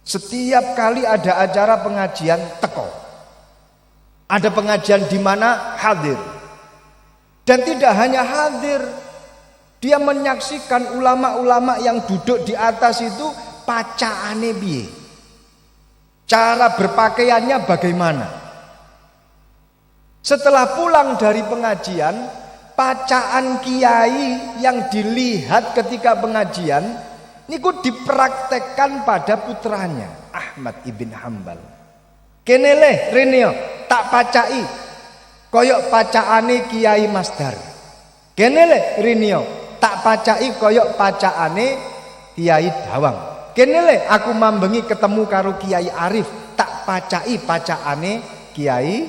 Setiap kali ada acara pengajian teko. Ada pengajian di mana hadir. Dan tidak hanya hadir, dia menyaksikan ulama-ulama yang duduk di atas itu pacaane piye. Cara berpakaiannya bagaimana. Setelah pulang dari pengajian, pacaan kiai yang dilihat ketika pengajian niku dipraktekkan pada putranya Ahmad ibn Hambal. Kene le rene tak pacai koyok pacaane Kiai Masdar. Kene le rene tak pacai koyok pacaane Kiai Dawang. Kene le aku mambengi ketemu karo Kiai Arif, tak pacai pacaane Kiai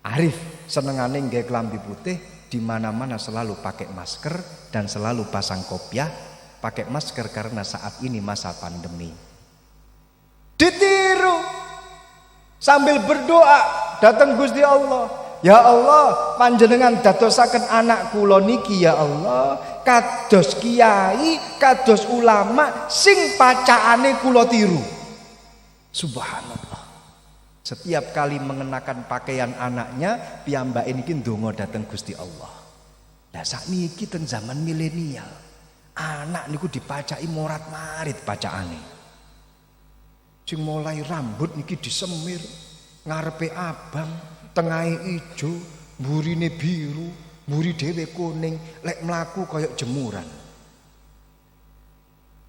Arif. Senengane nggih klambi putih, di mana-mana selalu pakai masker dan selalu pasang kopiah. Pakai masker karena saat ini masa pandemi. Ditiru sambil berdoa datang Gusti Allah. Ya Allah, panjenengan dadosaken anak kula niki ya Allah, kados kiai, kados ulama sing pacaane kula tiru. Subhanallah. Setiap kali mengenakan pakaian anaknya, piyambake niki ndonga dateng Gusti Allah. Lah sakniki ten zaman milenial, anak niku dipacai morat-marit pacaane. Sing mulai rambut niki disemir, ngarepe abang, tengahe ijo, mburine biru, mburi dhewe kuning, lek mlaku kaya jemuran.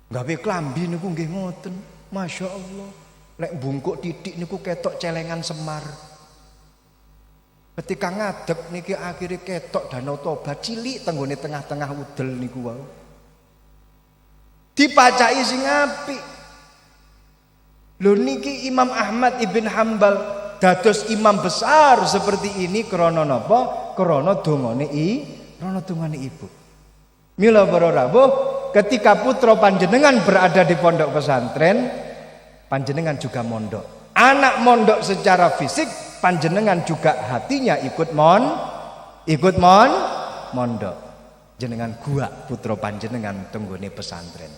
Gawe klambi niku nggih ngoten, Masya Allah. Lek bungkuk titik niku ketok celengan Semar. Ketika ngadeg niki akhirnya ketok Danau Toba cilik tenggone tengah-tengah udel niku wau. Dipacai sing apik. Lho niki Imam Ahmad ibn Hambal dados imam besar seperti ini krana napa? Krana dongane ibu. Mila para rawuh, ketika putra panjenengan berada di pondok pesantren, panjenengan juga mondok. Anak mondok secara fisik, panjenengan juga hatinya ikut mondok. Jenengan gua putra panjenengan tenggone pesantren.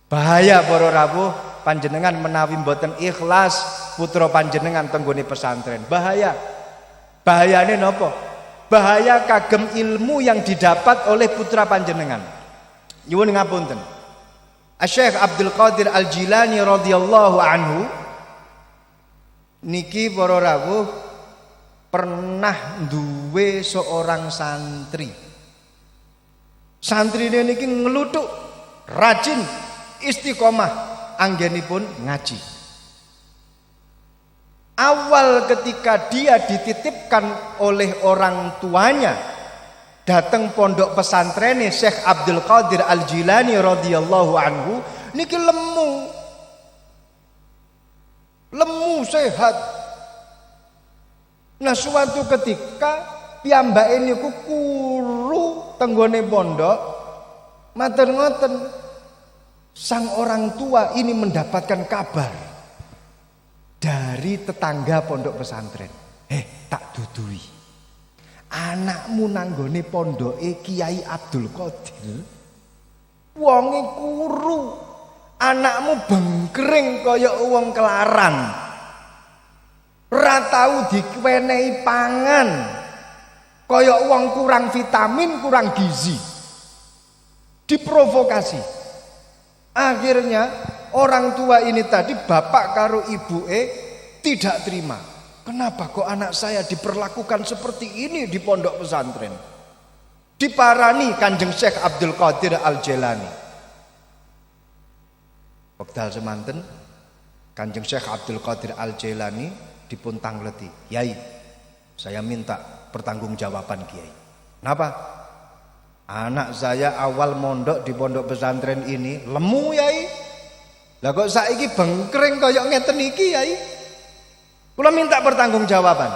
Bahaya para rawuh, panjenengan menawi mboten ikhlas putra panjenengan tenggone pesantren. Bahaya. Bahayane napa? Bahaya kagem ilmu yang didapat oleh putra panjenengan. Nyuwun ngapunten. Syekh Abdul Qadir Al-Jilani radhiyallahu anhu niki para rawuh pernah duwe seorang santri. Santrine niki ngluthuk, rajin, istiqomah anggenipun ngaji. Awal ketika dia dititipkan oleh orang tuanya datang pondok pesantren Syekh Abdul Qadir Al-Jilani radhiyallahu anhu niki lemu sehat. Nah suatu ketika piyambake niku kuru tenggone pondok matur ngoten, sang orang tua ini mendapatkan kabar dari tetangga pondok pesantren. Tak dudui, anakmu nanggone pondoke Kiai Abdul Qadir wonge kuru, anakmu bengkring kaya wong kelaran, ora tau diwenehi pangan, kaya wong kurang vitamin, kurang gizi. Diprovokasi. Akhirnya orang tua ini tadi, bapak karo ibuke tidak terima. Kenapa kok anak saya diperlakukan seperti ini di pondok pesantren? Diparani Kanjeng Syekh Abdul Qadir Al-Jilani. Wekdal semanten Kanjeng Syekh Abdul Qadir Al-Jilani dipun tangleti. Yai, saya minta pertanggungjawaban Kiai. Kenapa? Anak saya awal mondok di pondok pesantren ini lemu Yai. Lah kok saiki bengkring kaya ngeten iki Yai? Kula minta pertanggungjawaban.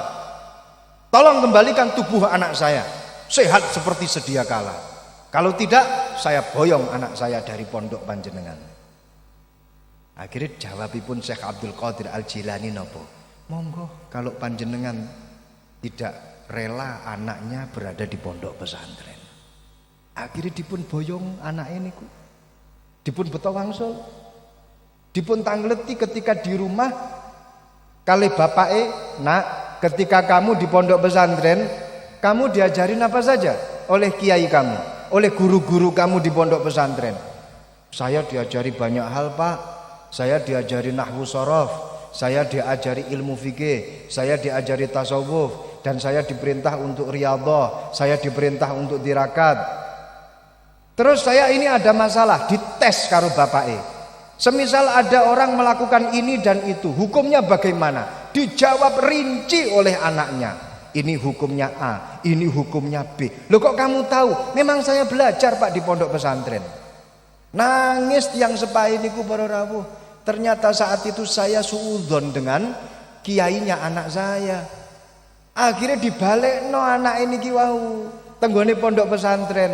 Tolong kembalikan tubuh anak saya sehat seperti sedia kala. Kalau tidak, saya boyong anak saya dari pondok panjenengan. Akhirnya jawabipun Syekh Abdul Qadir Al-Jilani nopo? Monggo kalau panjenengan tidak rela anaknya berada di pondok pesantren. Akhirnya dipun boyong anak ini ku, dipun beto wangsul, dipun tangleti ketika di rumah kali bapake, nak, ketika kamu di pondok pesantren, kamu diajarin apa saja oleh kiai kamu, oleh guru-guru kamu di pondok pesantren? Saya diajari banyak hal, Pak. Saya diajari nahwu shorof, saya diajari ilmu fikih, saya diajari tasawuf, dan saya diperintah untuk riyadhah, saya diperintah untuk tirakat. Terus saya ini ada masalah, dites karo bapake. Semisal ada orang melakukan ini dan itu, hukumnya bagaimana? Dijawab rinci oleh anaknya. Ini hukumnya A, ini hukumnya B. Loh kok kamu tahu? Memang saya belajar, Pak, di pondok pesantren. Nangis yang sepahe niku para rawuh. Ternyata saat itu saya suudzon dengan kiainya anak saya. Akhirnya dibalekno anak ini ki wau tenggone pondok pesantren.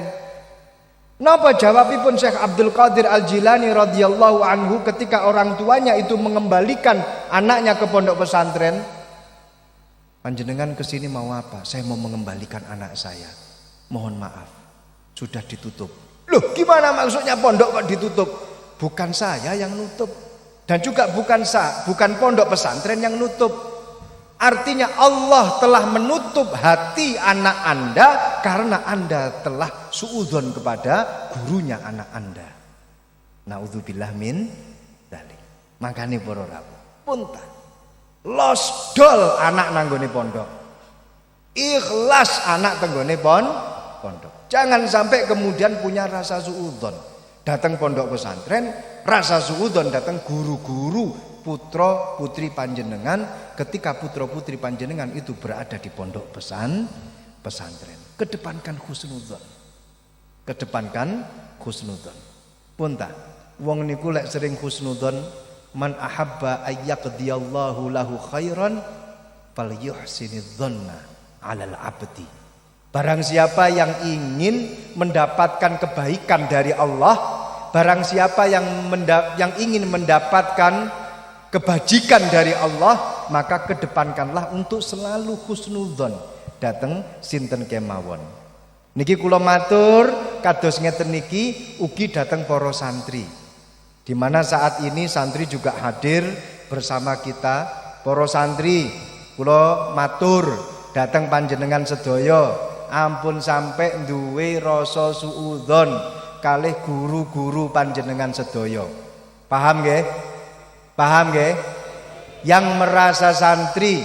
Napa jawabipun Syekh Abdul Qadir Al-Jilani radhiyallahu anhu ketika orang tuanya itu mengembalikan anaknya ke pondok pesantren? Panjenengan kesini mau apa? Saya mau mengembalikan anak saya. Mohon maaf, sudah ditutup. Loh, gimana maksudnya pondok kok ditutup? Bukan saya yang nutup, dan juga bukan pondok pesantren yang nutup. Artinya Allah telah menutup hati anak Anda karena Anda telah suudzon kepada gurunya anak Anda. Naudzubillah min dzalik. Makane para rawuh, punten los dol anak nanggone pondok. Ikhlas anak tenggone pondok. Jangan sampai kemudian punya rasa suudzon datang pondok pesantren, rasa suudzon datang guru-guru putra putri panjenengan ketika putra putri panjenengan itu berada di pondok pesantren. Kedepankan husnudzon. Kedepankan husnudzon. Punta, wong niku lek sering husnudzon, man ahabba ayyaqdiyallahu lahu khairan falyuhsinidzanna 'alal 'abdi. Barang siapa yang ingin mendapatkan kebaikan dari Allah, barang siapa yang ingin mendapatkan kebajikan dari Allah, maka kedepankanlah untuk selalu husnudzon dateng sinten kemawon. Niki kula matur kados ngeten niki ugi dateng para santri. Di mana saat ini santri juga hadir bersama kita. Para santri kula matur dateng panjenengan sedaya, ampun sampai duwe rasa suudzon kalih guru-guru panjenengan sedaya. Paham nggih? Paham nggih? Yang merasa santri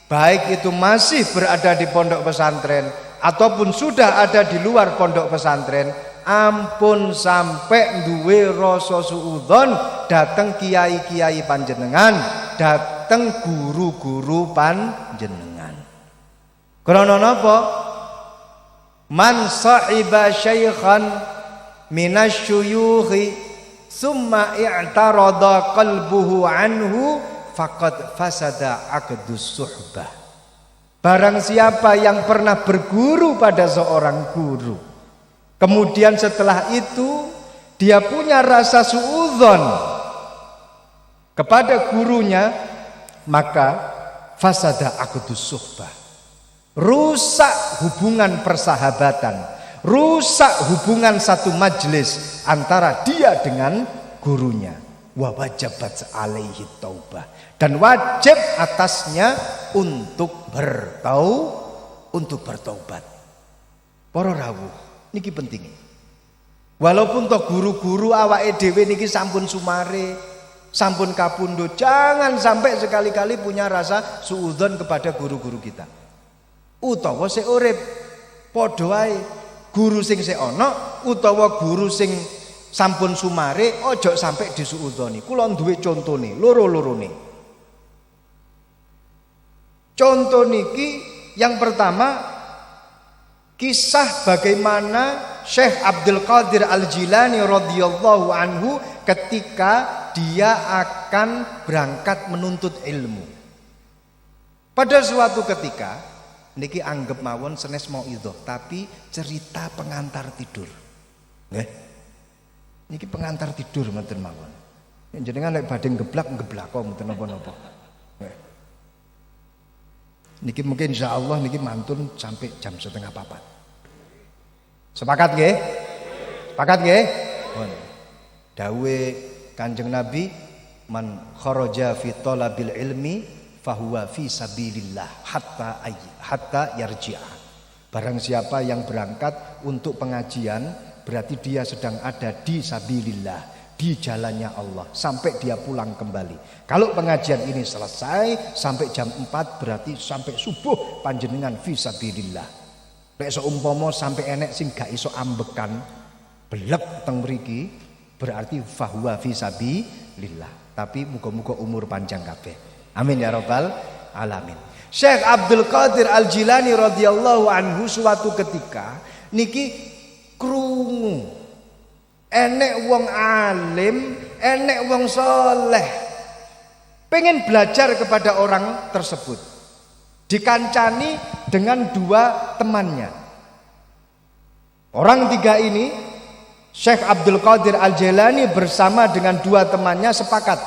baik itu masih berada di pondok pesantren ataupun sudah ada di luar pondok pesantren, ampun sampai duwe rasa suudzon dateng kiai-kiai panjenengan, dateng guru-guru panjenengan. Krana napa? Man sahiba syaikhan minasyuyukhi summa i'tarada qalbuhu anhu faqad fasada aqdus suhbah. Barang siapa yang pernah berguru pada seorang guru, kemudian setelah itu dia punya rasa suudzon kepada gurunya, maka fasada aqdus suhbah. Rusak hubungan persahabatan, rusak hubungan satu majelis antara dia dengan gurunya. Wa wajabat alaihi taubah, dan wajib atasnya untuk bertaubat. Para rawuh niki penting. Walaupun toh guru-guru awake dhewe niki sampun sumare, sampun kapundhut, jangan sampai sekali-kali punya rasa suudzon kepada guru-guru kita. Utawa sik urip padha wae. Guru sing sik ana utawa guru sing sampun sumare ojo sampai disuudzoni. Kula duwe contone loro-lorone. Contoh niki yang pertama, kisah bagaimana Syekh Abdul Qadir Al-Jilani radhiyallahu anhu ketika dia akan berangkat menuntut ilmu. Pada suatu ketika, niki anggap mawon senes mau idhoh, tapi cerita pengantar tidur. Nggih. Niki pengantar tidur mboten mawon. Jenengan lek badhe ngeblak kok mboten napa-napa. Niki mungkin insya Allah niki mantun sampai jam 3:30. Sepakat nggih? Sepakat nggih? Dawe Kanjeng Nabi, man kharaja fi talabil ilmi fahuwa fi sabilillah hatta yarji'a. Barang siapa yang berangkat untuk pengajian berarti dia sedang ada di sabilillah, di jalannya Allah sampai dia pulang kembali. Kalau pengajian ini selesai sampai jam 4 berarti sampai subuh panjenengan fi sabilillah. Nek seumpama sampai enek sing gak iso ambekan belek teng mriki berarti fahuwa fi sabilillah. Tapi muga-muga umur panjang kabeh. Amin ya rabbal alamin. Syekh Abdul Qadir Al-Jilani radhiyallahu anhu suatu ketika niki krungu enek wong alim, enek wong soleh pengen belajar kepada orang tersebut. Dikancani dengan dua temannya. Orang tiga ini, Syekh Abdul Qadir Al-Jilani bersama dengan dua temannya sepakat.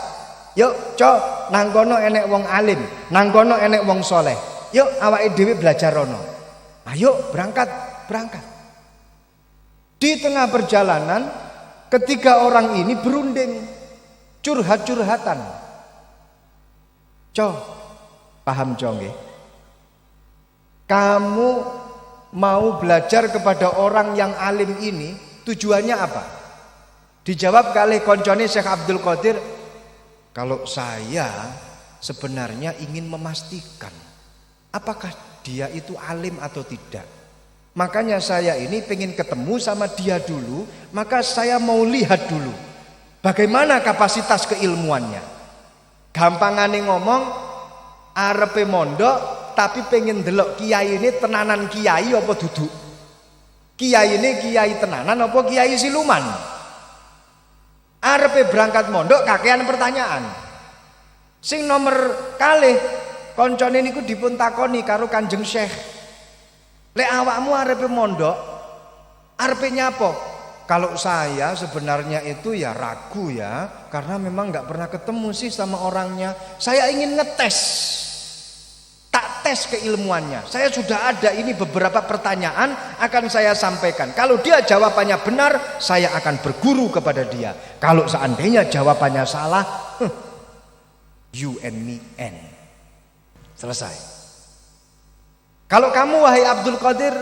Yuk, cok, nang kono enek wong alim, nang kono enek wong soleh. Yuk, awake dhewe belajar rono. Ayo, berangkat. Di tengah perjalanan, ketiga orang ini berunding, curhat-curhatan. Cok, paham cok nggih? Kamu mau belajar kepada orang yang alim ini, tujuannya apa? Dijawab kali koncone Syekh Abdul Qadir, kalau saya sebenarnya ingin memastikan apakah dia itu alim atau tidak. Makanya saya ini pengen ketemu sama dia dulu, maka saya mau lihat dulu bagaimana kapasitas keilmuannya. Gampangane ngomong arepe mondok tapi pengen delok kiai ini tenanan kiai apa duduk. Kiai ini kiai tenanan apa kiai siluman. Arepe berangkat mondok kakean pertanyaan. Sing nomor kalih koncone niku dipun takoni karo Kanjeng Syekh. Lek awakmu arepe mondok, arepe nyapa? Kalau saya sebenarnya itu ya ragu ya, karena memang nggak pernah ketemu sih sama orangnya. Saya ingin ngetes, tak tes keilmuannya. Saya sudah ada ini beberapa pertanyaan akan saya sampaikan. Kalau dia jawabannya benar, saya akan berguru kepada dia. Kalau seandainya jawabannya salah, you and me end. Selesai. Kalau kamu wahai Abdul Qadir,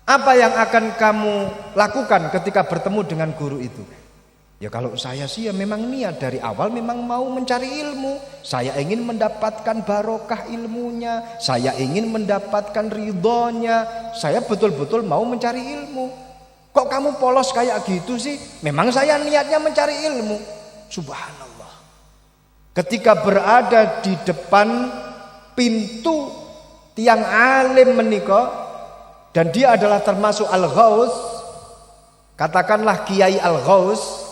apa yang akan kamu lakukan ketika bertemu dengan guru itu? Ya kalau saya sih ya memang niat dari awal memang mau mencari ilmu. Saya ingin mendapatkan barokah ilmunya, saya ingin mendapatkan ridhonya. Saya betul-betul mau mencari ilmu. Kok kamu polos kayak gitu sih? Memang saya niatnya mencari ilmu. Subhanallah. Ketika berada di depan pintu tiang alim menika, dan dia adalah termasuk Al-Ghaus, katakanlah Kiai Al-Ghaus.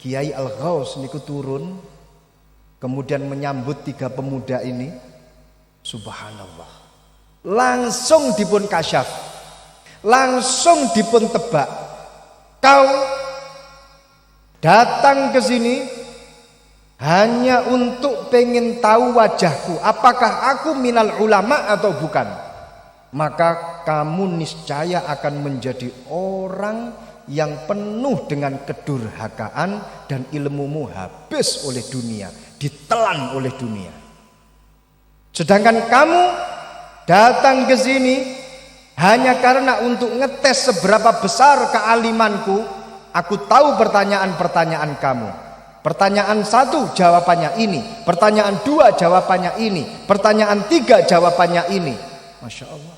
Kiai Al-Ghaus niku turun, kemudian menyambut tiga pemuda ini. Subhanallah. Langsung dipun kasyaf, langsung dipun tebak. Kau datang ke sini hanya untuk pengen tahu wajahku, apakah aku minal ulama atau bukan? Maka kamu niscaya akan menjadi orang yang penuh dengan kedurhakaan dan ilmumu habis oleh dunia, ditelan oleh dunia. Sedangkan kamu datang ke sini hanya karena untuk ngetes seberapa besar kealimanku. Aku tahu pertanyaan-pertanyaan kamu. Pertanyaan 1 jawabannya ini, pertanyaan 2 jawabannya ini, pertanyaan 3 jawabannya ini. Masya Allah.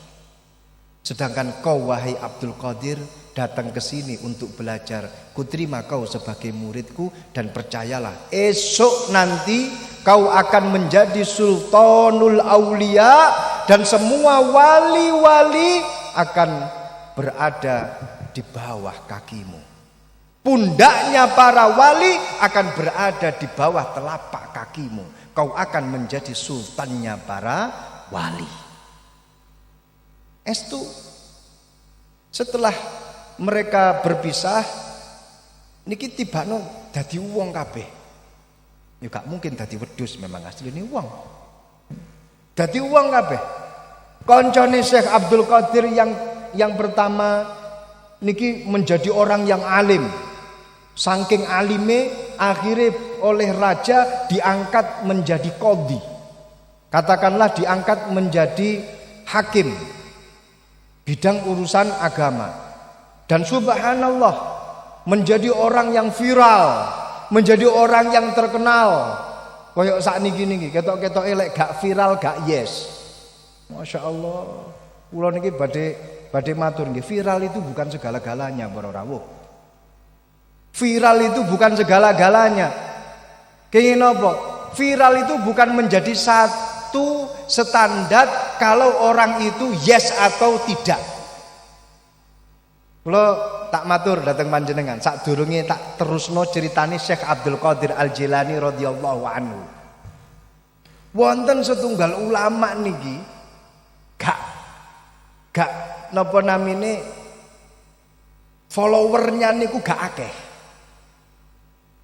Sedangkan kau wahai Abdul Qadir datang ke sini untuk belajar. Kuterima kau sebagai muridku dan percayalah esok nanti kau akan menjadi sultanul aulia dan semua wali-wali akan berada di bawah kakimu. Pundaknya para wali akan berada di bawah telapak kakimu. Kau akan menjadi sultannya para wali. Estu setelah mereka berpisah niki tibano dadi wong kabeh. Ya gak mungkin dadi wedhus, memang asline wong. Dadi uang kabeh. Koncone Syekh Abdul Qadir yang pertama niki menjadi orang yang alim. Saking alime akhirnya oleh raja diangkat menjadi qadhi. Katakanlah diangkat menjadi hakim bidang urusan agama. Dan subhanallah menjadi orang yang viral, menjadi orang yang terkenal. Koyok sakniki niki ketok-ketok elek gak viral gak yes. Masya Allah, kula niki badhe matur nggih, viral itu bukan segala-galanya para rawuh. Viral itu bukan segala-galanya. Kenging apa? Viral itu bukan menjadi satu standar kalau orang itu yes atau tidak. Kula tak matur dateng panjenengan, sadurunge tak terusno ceritane Syekh Abdul Qadir Al-Jilani radhiyallahu anhu. Wonten setunggal ulama niki gak napa namine followernya niku gak akeh.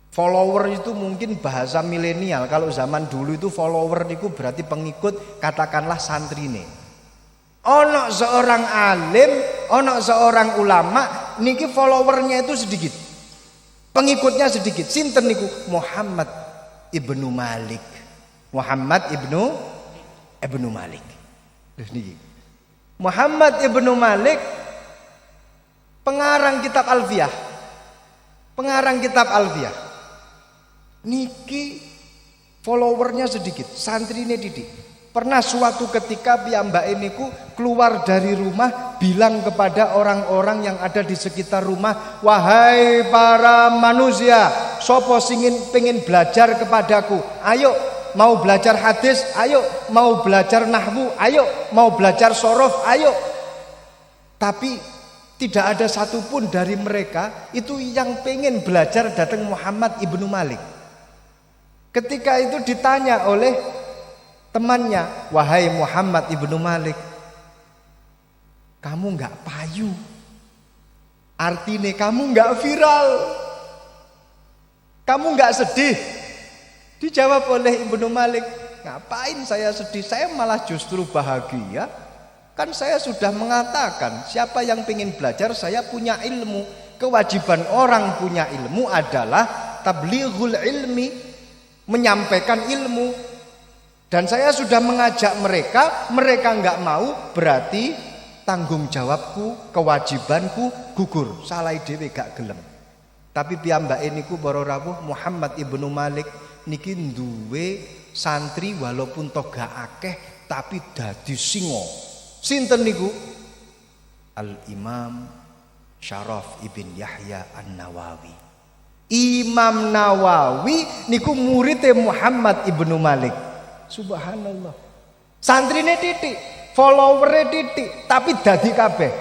Follower itu mungkin bahasa milenial. Kalau zaman dulu itu follower niku berarti pengikut, katakanlah santrine. Ono seorang alim, ono seorang ulama niki followernya itu sedikit. Pengikutnya sedikit. Sinten niku? Muhammad ibnu Malik. Muhammad ibnu Malik. Niki. Muhammad ibnu Malik pengarang kitab Alfiyah. Pengarang kitab Alfiyah. Niki followernya sedikit, santrine didik. Pernah suatu ketika piyambake niku keluar dari rumah bilang kepada orang-orang yang ada di sekitar rumah, "Wahai para manusia, sapa sing pengen belajar kepadaku? Ayo, mau belajar hadis, ayo, mau belajar nahwu, ayo, mau belajar sorof, ayo." Tapi tidak ada satupun dari mereka itu yang pengen belajar datang Muhammad ibnu Malik. Ketika itu ditanya oleh temannya, "Wahai Muhammad ibnu Malik, kamu gak payu, artinya kamu gak viral, kamu gak sedih." Dijawab oleh Ibnu Malik, "Ngapain saya sedih? Saya malah justru bahagia. Kan saya sudah mengatakan, siapa yang pengen belajar, saya punya ilmu. Kewajiban orang punya ilmu adalah tablighul ilmi, menyampaikan ilmu. Dan saya sudah mengajak mereka nggak mau, berarti tanggung jawabku, kewajibanku gugur. Salah dhewe gak gelem." Tapi piyambake niku para rawuh, Muhammad ibnu Malik niki duwe santri walaupun toga akeh tapi dadi singo. Sinten niku? Al-Imam Syaraf ibn Yahya An-Nawawi. Imam Nawawi niku muridé Muhammad ibnu Malik. Subhanallah. Santrine titik, followere titik, tapi dadi kabeh.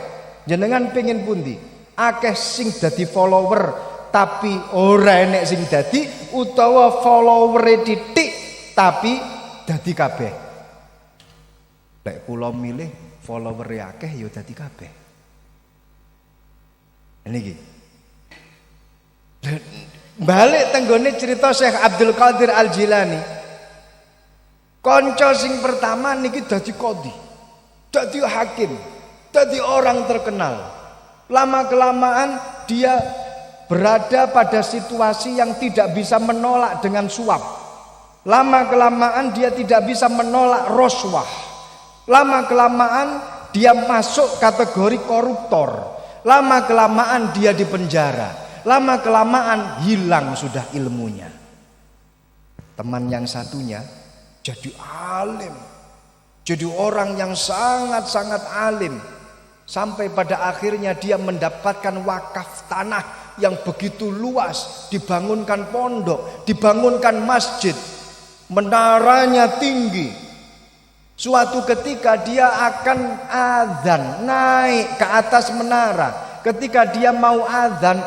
Jenengan pengen pundi? Akeh sing dadi follower tapi ora enek sing dadi, utawa followere titik tapi dadi kabeh. Lek kula milih followere akeh ya dadi kabeh. Niki. Balik tenggone cerita Syekh Abdul Qadir Al-Jilani. Konco sing pertama niki dadi qadhi, dadi hakim, dadi orang terkenal. Lama kelamaan dia berada pada situasi yang tidak bisa menolak dengan suap. Lama kelamaan dia tidak bisa menolak roswah. Lama kelamaan dia masuk kategori koruptor. Lama kelamaan dia dipenjara. Lama kelamaan hilang sudah ilmunya. Teman yang satunya jadi alim, jadi orang yang sangat-sangat alim. Sampai pada akhirnya dia mendapatkan wakaf tanah yang begitu luas. Dibangunkan pondok, dibangunkan masjid, menaranya tinggi. Suatu ketika dia akan azan, naik ke atas menara. Ketika dia mau azan,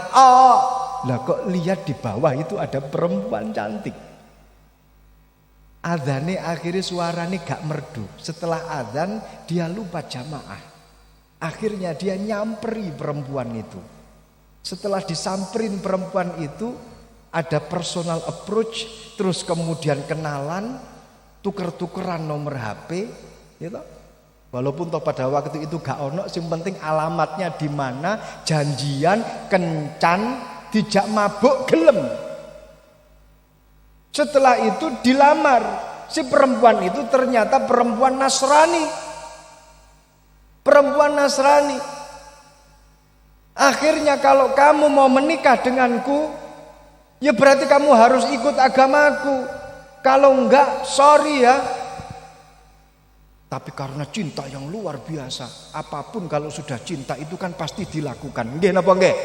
lah kok lihat di bawah itu ada perempuan cantik. Azannya akhirnya suaranya gak merdu. Setelah azan dia lupa jamaah. Akhirnya dia nyamperi perempuan itu. Setelah disamperin perempuan itu, ada personal approach, terus kemudian kenalan. tuker-tukeran nomor HP, gitu. Walaupun toh pada waktu itu gak ono, yang penting alamatnya di mana, janjian, kencan, dijak mabuk, gelem. Setelah itu dilamar. Si perempuan itu ternyata perempuan Nasrani. Perempuan Nasrani. Akhirnya kalau kamu mau menikah denganku, ya berarti kamu harus ikut agamaku. Kalau enggak, sorry ya. Tapi karena cinta yang luar biasa, apapun kalau sudah cinta itu kan pasti dilakukan. Nggih napa nggih?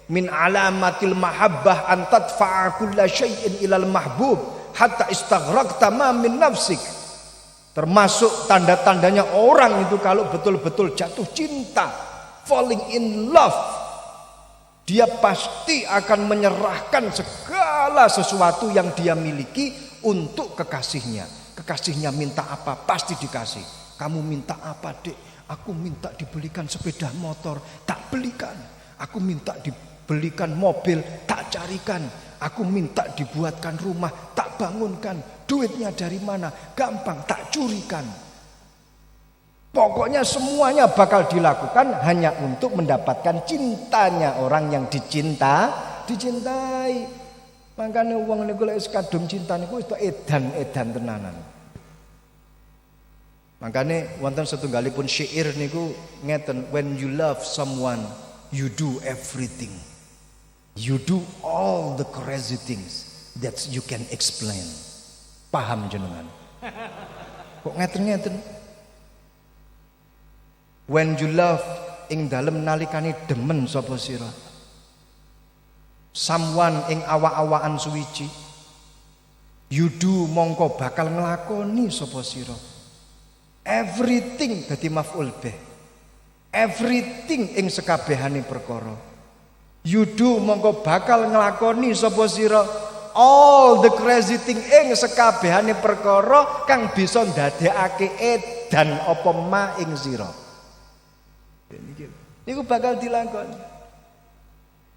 Min alamatil mahabbah an tadfa'a kulla syai'in ilal mahbub hatta istaghraqta ma min nafsik. Termasuk tanda-tandanya orang itu kalau betul-betul jatuh cinta, falling in love, dia pasti akan menyerahkan segala sesuatu yang dia miliki untuk kekasihnya. Kekasihnya minta apa pasti dikasih. Kamu minta apa dek? Aku minta dibelikan sepeda motor, tak belikan. Aku minta dibelikan mobil, tak carikan. Aku minta dibuatkan rumah, tak bangunkan. Duitnya dari mana? Gampang, tak curikan. Pokoknya semuanya bakal dilakukan hanya untuk mendapatkan cintanya orang yang dicintai. Makanya uang niku lek kadung cinta niku itu edan tenanan. Makanya wonten setunggalipun syair niku ngeten, when you love someone you do everything. You do all the crazy things that you can explain. Paham jenengan? Kok ngeten-ngeten? When you love ing dalem nalikane demen sapa sira. Someone ing awak-awakan suwiji, you do mongko bakal nglakoni sapa sira. Everything dadi maf'ul bih. Everything ing sekabehane perkara. You do mongko bakal nglakoni sapa sira all the crazy thing ing sekabehane perkara kang bisa ndadekake edan apa ma ing sira. Niku bakal dilakoni.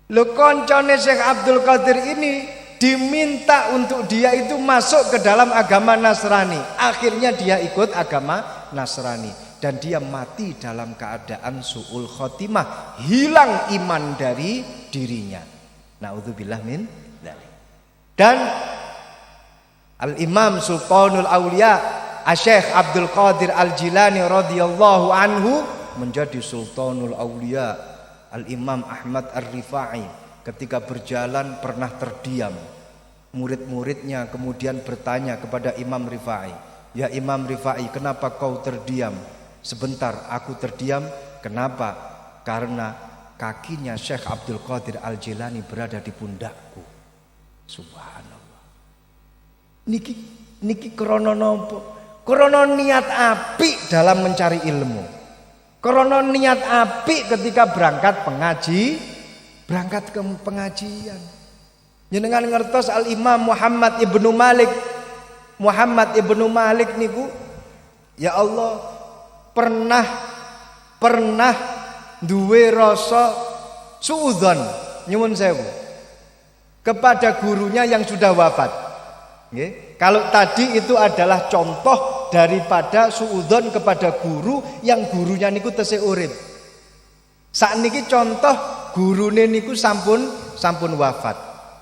Lho koncone Syekh Abdul Qadir ini diminta untuk dia itu masuk ke dalam agama Nasrani. Akhirnya dia ikut agama Nasrani dan dia mati dalam keadaan su'ul khotimah, hilang iman dari dirinya. Na'udzubillah min dzalik. Dan Al-Imam Sultanul Auliya Syekh Abdul Qadir Al-Jilani radhiyallahu anhu menjadi Sultanul Auliya. Al-Imam Ahmad Ar-Rifai ketika berjalan pernah terdiam. Murid-muridnya kemudian bertanya kepada Imam Rifai, "Ya Imam Rifai, kenapa kau terdiam?" "Sebentar, aku terdiam. Kenapa?" "Karena kakinya Syekh Abdul Qadir Al-Jilani berada di pundakku." Subhanallah. Niki krana napa? Krana niat apik dalam mencari ilmu. Karena niat apik ketika berangkat ke pengajian. Jenengan ngertos Al-Imam Muhammad Ibnu Malik. Muhammad Ibnu Malik niku ya Allah pernah duwe rasa suudzon nyuwun sewu kepada gurunya yang sudah wafat. Nggih. Kalau tadi itu adalah contoh daripada suudzon kepada guru yang gurunya niku tesih urip. Sakniki contoh gurune niku sampun wafat.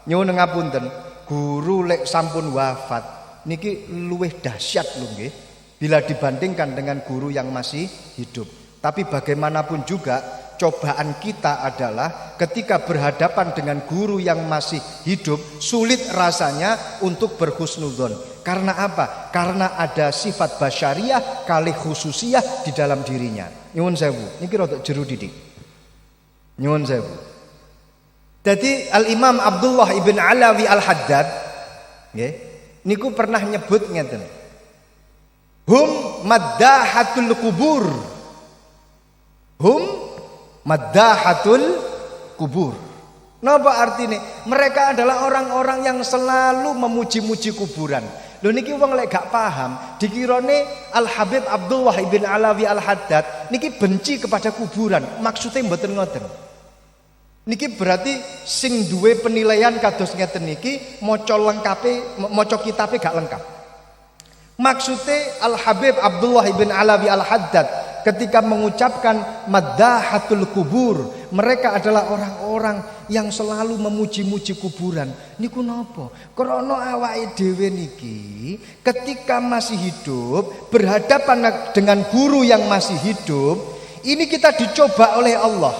Nyuwun ngapunten, guru lek sampun wafat niki luwih dahsyat lho nggih bila dibandingkan dengan guru yang masih hidup. Tapi bagaimanapun juga cobaan kita adalah ketika berhadapan dengan guru yang masih hidup, sulit rasanya untuk berhusnudzon. Karena apa? Karena ada sifat basyariah kali khususiyah di dalam dirinya. Nyuwun sewu, niki rada jero didik. Nyuwun sewu. Jadi Al-Imam Abdullah ibn Alawi Al-Haddad nggih, niku pernah nyebut ngeten. Hum maddahatul kubur. Hum maddahatul kubur. Napa artine? Mereka adalah orang-orang yang selalu memuji-muji kuburan. Lho niki wong lek gak paham, dikirane Al Habib Abdullah ibn Alawi Al Haddad niki benci kepada kuburan. Maksudnya mboten ngoten. Niki berarti sing duwe penilaian kados ngeten niki maca kitabe gak lengkap. Maksudnya Al-Habib Abdullah ibn Alawi Al-Haddad ketika mengucapkan maddahatul kubur, mereka adalah orang-orang yang selalu memuji-muji kuburan. Niku napa? Krana awake dhewe niki ketika masih hidup berhadapan dengan guru yang masih hidup, ini kita dicoba oleh Allah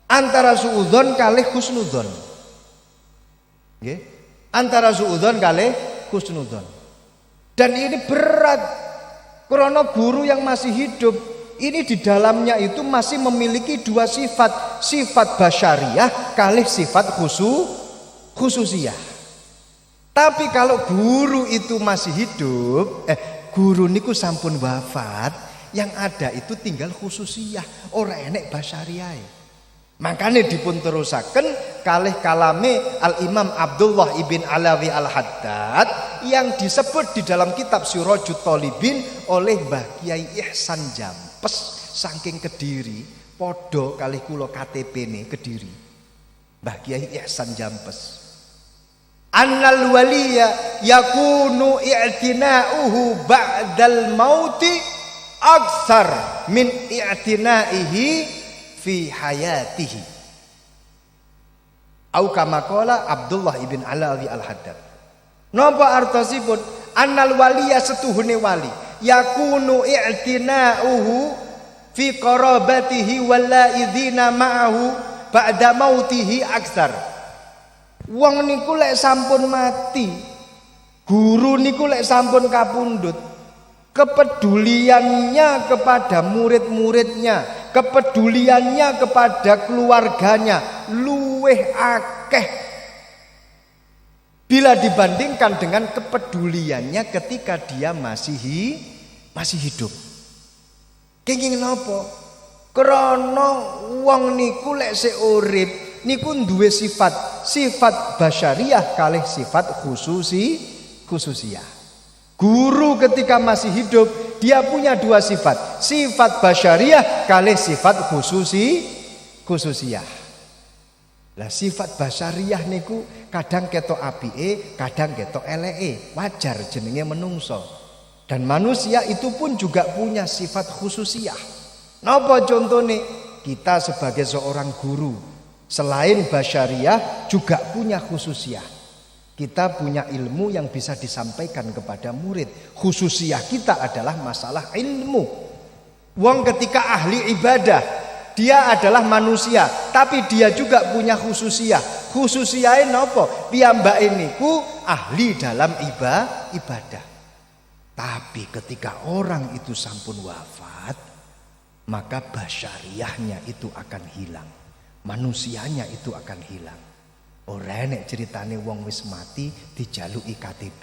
antara suudzon kalih husnudzon. Nggih? Antara suudzon kalih husnudzon. Dan ini berat karena guru yang masih hidup ini di dalamnya itu masih memiliki dua sifat, sifat basyariah kalih sifat khususiyah. Tapi kalau guru itu masih hidup, guru niku sampun wafat, yang ada itu tinggal khususiyah, ora enek basyariah. Makanya dipun terusaken kalih kalame Al-Imam Abdullah ibn Alawi Al-Haddad yang disebut di dalam kitab Sirajut Thalibin oleh Mbah Kiai Ihsan Jampes saking Kediri, podo kalih kula KTP-ne Kediri. Mbah Kiai Ihsan Jampes. Annal waliya yakunu i'tina'uhu ba'dal mauti aksar min i'tina'ihi fi hayatihi. Au kama qala Abdullah ibn Alawi Al-Haddad. Napa artosipun? Annal waliya setuhune wali yakunu i'tina'uhu fi qarabatihi walaidina ma'ahu ba'da mautihi aksar. Wong niku lek sampun mati, guru niku lek sampun kapundhut, kepeduliannya kepada murid-muridnya, kepeduliannya kepada keluarganya luweh akeh bila dibandingkan dengan kepeduliannya ketika dia masih hidup. Kenging napa? Krana wong niku lek sik urip niku duwe sifat basyariah kalih sifat khususiyah. Guru ketika masih hidup dia punya dua sifat, sifat basyariah kalih sifat khususiyah. Lah sifat basyariah niku kadang ketok apike, kadang ketok eleke, wajar jenenge menungso. Dan manusia itu pun juga punya sifat khususiyah. Napa contone? Kita sebagai seorang guru selain basyariah juga punya khususiyah. Kita punya ilmu yang bisa disampaikan kepada murid. Khususiyah kita adalah masalah ilmu. Wong ketika ahli ibadah, dia adalah manusia, tapi dia juga punya khususiyah. Khususiyahnya napa? Piyambake niku ahli dalam ibadah. Tapi ketika orang itu sampun wafat, maka basyariahnya itu akan hilang. Manusianya itu akan hilang. Ora enek ceritane wong wis mati dijaluki KTP.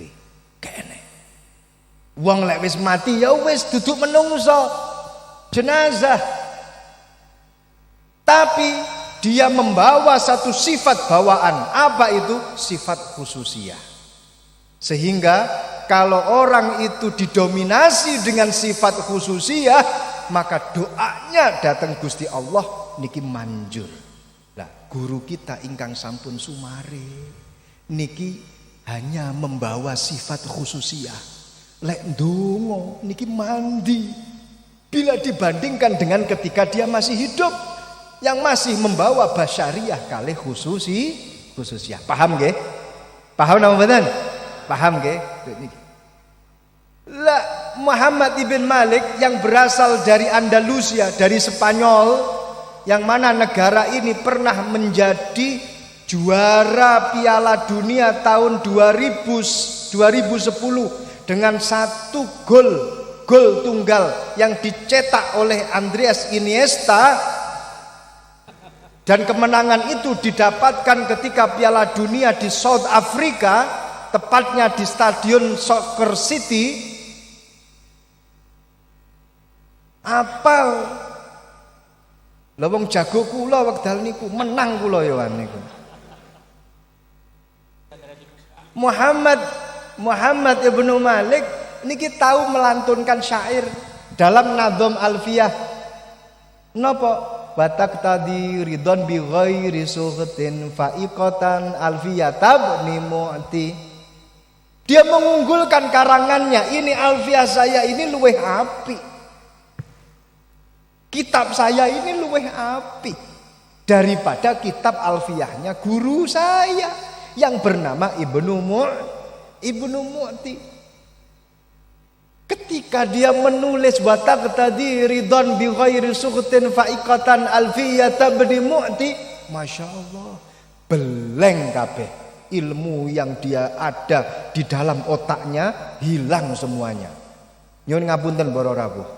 Kene. Wong lek wis mati ya wis duduk menungso. Jenazah. Tapi dia membawa satu sifat bawaan. Apa itu? Sifat khususiyah. Sehingga kalau orang itu didominasi dengan sifat khususiyah, maka doanya datang Gusti Allah niki manjur. Lah guru kita ingkang sampun sumare niki hanya membawa sifat khususiyah. Lek ndonga niki mandi. Bila dibandingkan dengan ketika dia masih hidup yang masih membawa basyariah kalih khususiyah. Paham nggih? Paham napa mboten? Paham nggih? Lah Muhammad ibn Malik yang berasal dari Andalusia, dari Spanyol, yang mana negara ini pernah menjadi juara Piala Dunia tahun 2010 dengan satu gol tunggal yang dicetak oleh Andreas Iniesta, dan kemenangan itu didapatkan ketika Piala Dunia di South Africa, tepatnya di Stadion Soccer City. Apal lha wong jago kula wekdal niku menang kula ya niku. Muhammad Ibnu Malik niki tahu melantunkan syair dalam Nadham Alfiyah. Napa? Batak tadi ridon bi ghairi sughtin faiqatan alfiyatab ni mu'ti Dia mengunggulkan karangannya. Ini Alfiyah saya ini luweh api. Kitab saya ini luweh api daripada kitab Alfiyahnya guru saya yang bernama Ibnu Mu'ti. Ketika dia menulis wa taqtadi ridwan bi ghairi sukhtin fa'iqatan Alfiyata Ibnu Mu'ti, Masya Allah, beleng kabeh. Ilmu yang dia ada di dalam otaknya hilang semuanya. Nyun ngapunten para rawuh.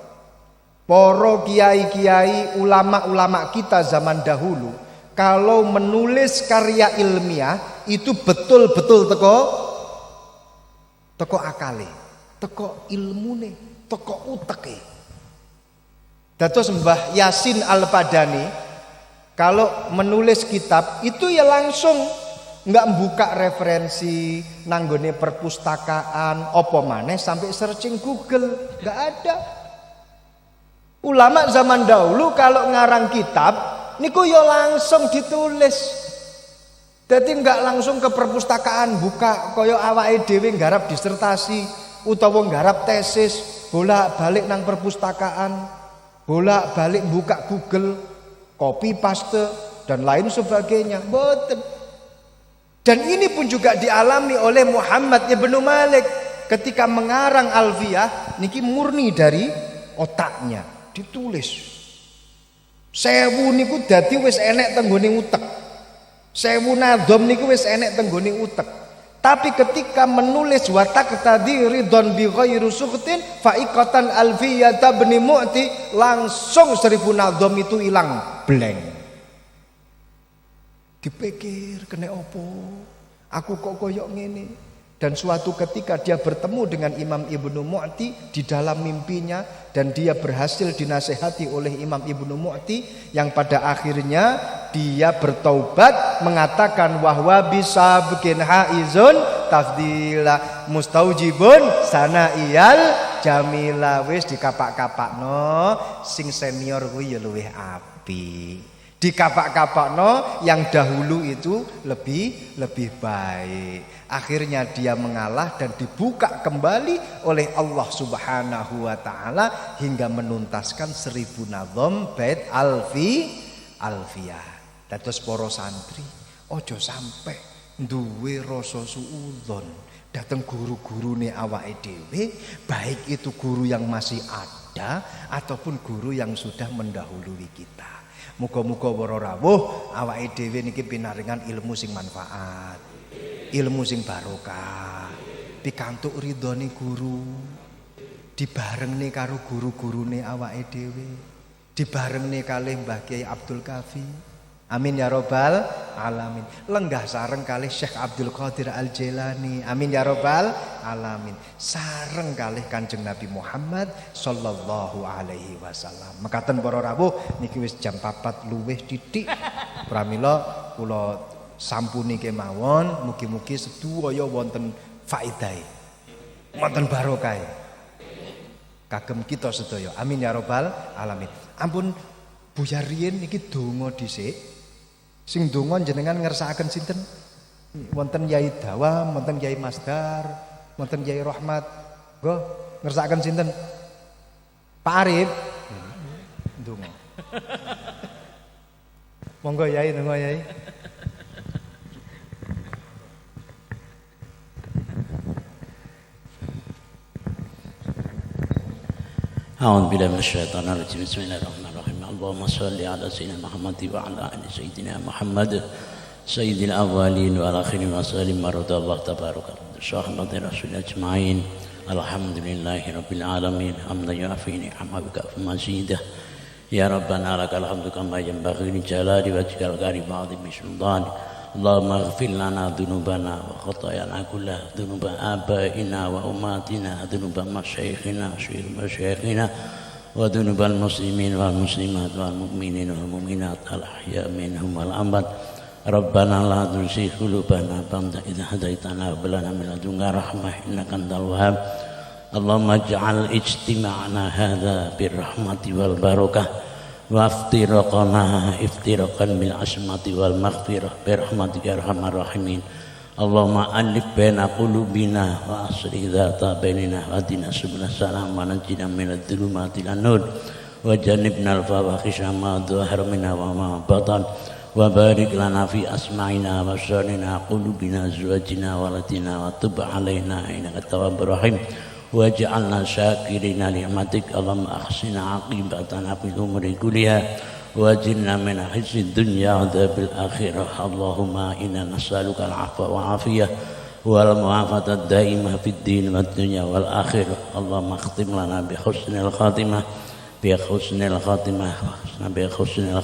Para kiai-kiai, ulama-ulama kita zaman dahulu kalau menulis karya ilmiah itu betul-betul teko akale, teko ilmune, teko uteke. Dados Mbah Yasin Al-Padani kalau menulis kitab itu ya langsung nggak buka referensi nanggone perpustakaan opo maneh sampai searching Google, nggak ada. Ulama zaman dahulu kalau ngarang kitab niku yo langsung ditulis. Jadi nggak langsung ke perpustakaan buka koyo awake dhewe nggarap disertasi utawa nggarap tesis, bolak-balik nang perpustakaan, bolak-balik buka Google, copy paste dan lain sebagainya. Mboten. Dan ini pun juga dialami oleh Muhammad Ibnu Malik ketika mengarang Alfiyah niki murni dari otaknya, ditulis. 1000 niku dadi wis enek tenggone utek. 1000 nadom niku wis enek tenggone utek. Tapi ketika menulis wa taqtadi ridwan bi ghairi sukhtin fa'iqatan Alfiyata Ibnu Mu'ti, langsung 1000 nadom itu hilang blank. Dipikir kena opo, aku kok koyok ngene. Dan suatu ketika dia bertemu dengan Imam Ibnu Mu'ti di dalam mimpinya, dan dia berhasil dinasehati oleh Imam Ibnu Mu'ti yang pada akhirnya dia bertaubat mengatakan wahwa bisa bikin haizun tafdila mustaujibun sanaiyal jamila. Wis dikapak-kapakno sing senior kuwi ya luwih apik. Dikapak-kapakno yang dahulu itu lebih baik. Akhirnya dia mengalah dan dibuka kembali oleh Allah Subhanahu wa taala hingga menuntaskan 1000 nazam bait Alfiyah. Dados para santri ojo sampai duwe rasa suudzon dateng guru-gurune awake dhewe, baik itu guru yang masih ada ataupun guru yang sudah mendahului kita. Muga-muga para rawuh awake dhewe niki pinaringan ilmu sing manfaat, ilmu sing barokah, pikantuk ridhone guru, dibarengne karo guru-gurune awake dhewe, dibarengne kalih Mbah Kiai Abdul Kafi. Amin ya robbal alamin. Lenggah sareng kalih Syekh Abdul Qadir Al Jailani. Amin ya robbal alamin. Sareng kalih Kanjeng Nabi Muhammad sallallahu alaihi wasallam. Mekaten para rawuh niki wis jam 4 luwih titik. Pramila kula sampuni kemawon, mugi-mugi sedaya wonten faedahe. Wonten barokahe. Kagem kita sedaya. Amin ya robbal alamin. Ampun Buya riyen niki donga dhisik. Sing donga jenengan ngersakaken sinten? Wonten Yai Dawa, wonten Yai Masdar, wonten Yai Rahmat. Nggo ngersakaken sinten? Pak Arif. Donga. Monggo Yai, donga Yai. أعوذ بالله من الشيطان الرجيم بسم الله الرحمن الرحيم اللهم صل على سيدنا محمد وعلى آل سيدنا محمد سيد الأولين والآخرين وسلم ورضي الله تبارك وتعالى عن رسول أجمعين الحمد لله رب العالمين حمدا يوافي نعمه ويكافئ مزيده يا ربنا لك الحمد كما ينبغي لجلال وجهك الكريم وعظيم سلطانك اللهم اغفر لنا ذنوبنا وخطايانا كلها ذنوب آبائنا وأمهاتنا ذنوب مشايخنا ومشايخنا وذنوب المسلمين والمسلمات والمؤمنين والمؤمنات الأحياء منهم والأموات ربنا لا تزغ قلوبنا بعد إذ هديتنا وهب لنا من لدنك رحمة إنك أنت الوهاب اللهم اجعل اجتماعنا هذا بالرحمة والبركة وافتراقنا افتراقا بالعصمة والمغفرة برحمتك يا أرحم الراحمين Allahumma alif baina qulubina wa aslih dzata bainina wa ahdina subulal salam wa najjina minadh dhulumati ilan nur wa jannibna al-fawahisha ma dhahara minha wa ma batan wa barik lana fi asma'ina wa absarina qulubina azwajina walatina wa tub alaina innaka tawwabur rahim waj'alna syakirina ni'matik Allahumma ahsina aqibatana fil umuri kulliha waj'alna min khizyid dunya wa adzabil akhirah Allahumma inna nas'aluka al-'afwa wal 'afiyah wal mu'afatad daimah fid din wad dunya wal akhirah Allahumma khtim lana bi husnil khatimah bi husnil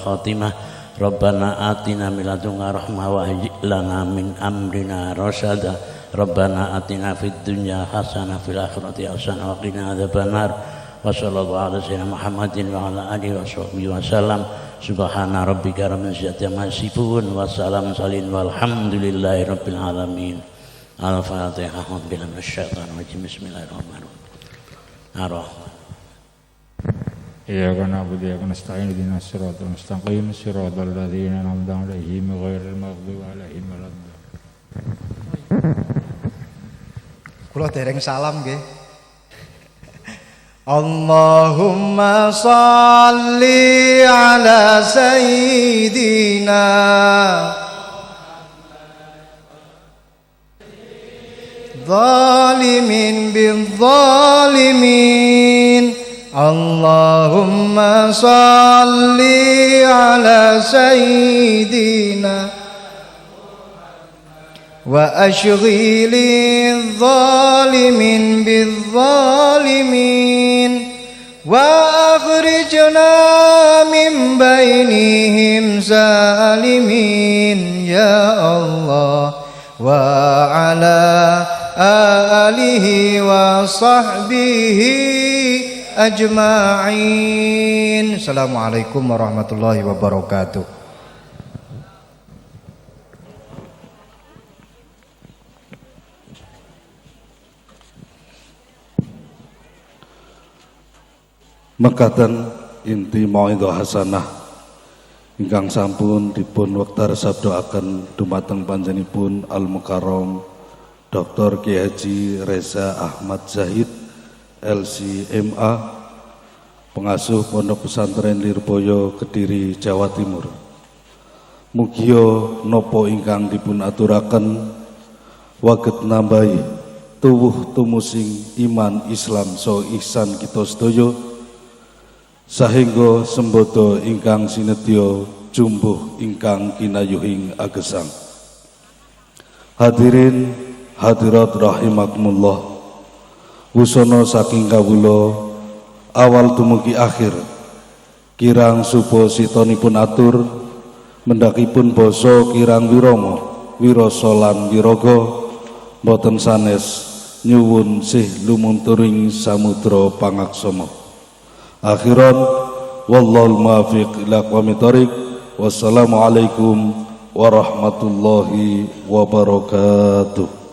khatimah Rabbana atina min ladunka rahmah wa hayyi lana min amrina rasyada Rabbana atina fid dunya hasanah fil akhirati hasanah wa qina adzabannar wa sallallahu ala sayyidina Muhammadin wa ala alihi wa sahbihi wa sallam subhana rabbika rabbil izzati amma yasifun wa salamun walhamdulillahi rabbil alamin al-fatihah billahi minasyaitonir rajim bismillahirrahmanirrahim Iyyaka na'budu wa iyyaka nasta'in ihdinas siratal mustaqim siratal ladzina an'amta 'alaihim ghairil maghdubi 'alaihim waladdallin. Kula dereng salam nggih. Allahumma shalli ala sayyidina zalimin bil zalimin Allahumma shalli ala sayyidina wa ashghilil zalimin bil zalimin wa akhrijna min bainihim salimin ya Allah wa ala alihi wa sahbihi ajma'in. Assalamualaikum warahmatullahi wabarakatuh. Mekaten inti mauidhah hasanah ingkang sampun dipun wekdal sabdaaken dumateng panjenenganipun Al Mukarram Dr. Kiai Haji Reza Ahmad Zahid LCMA pengasuh Pondok Pesantren Lirboyo Kediri Jawa Timur. Mugia napa ingkang dipun aturaken waget nambahi tuwuh tumusing iman Islam so ihsan kita sedaya sahingga sembodo ingkang sinedya jumbuh ingkang kinayuhing agesang. Hadirin hadirat rahimakumullah. Wusana saking kawula awal dumugi akhir kirang suba sitanipun atur mendakipun basa kirang wirama wirasa lan wiraga boten sanes nyuwun sih lumunturing samudra pangaksama akhiran wallahul muwaffiq ila aqwamit thoriq wassalamualaikum warahmatullahi wabarakatuh.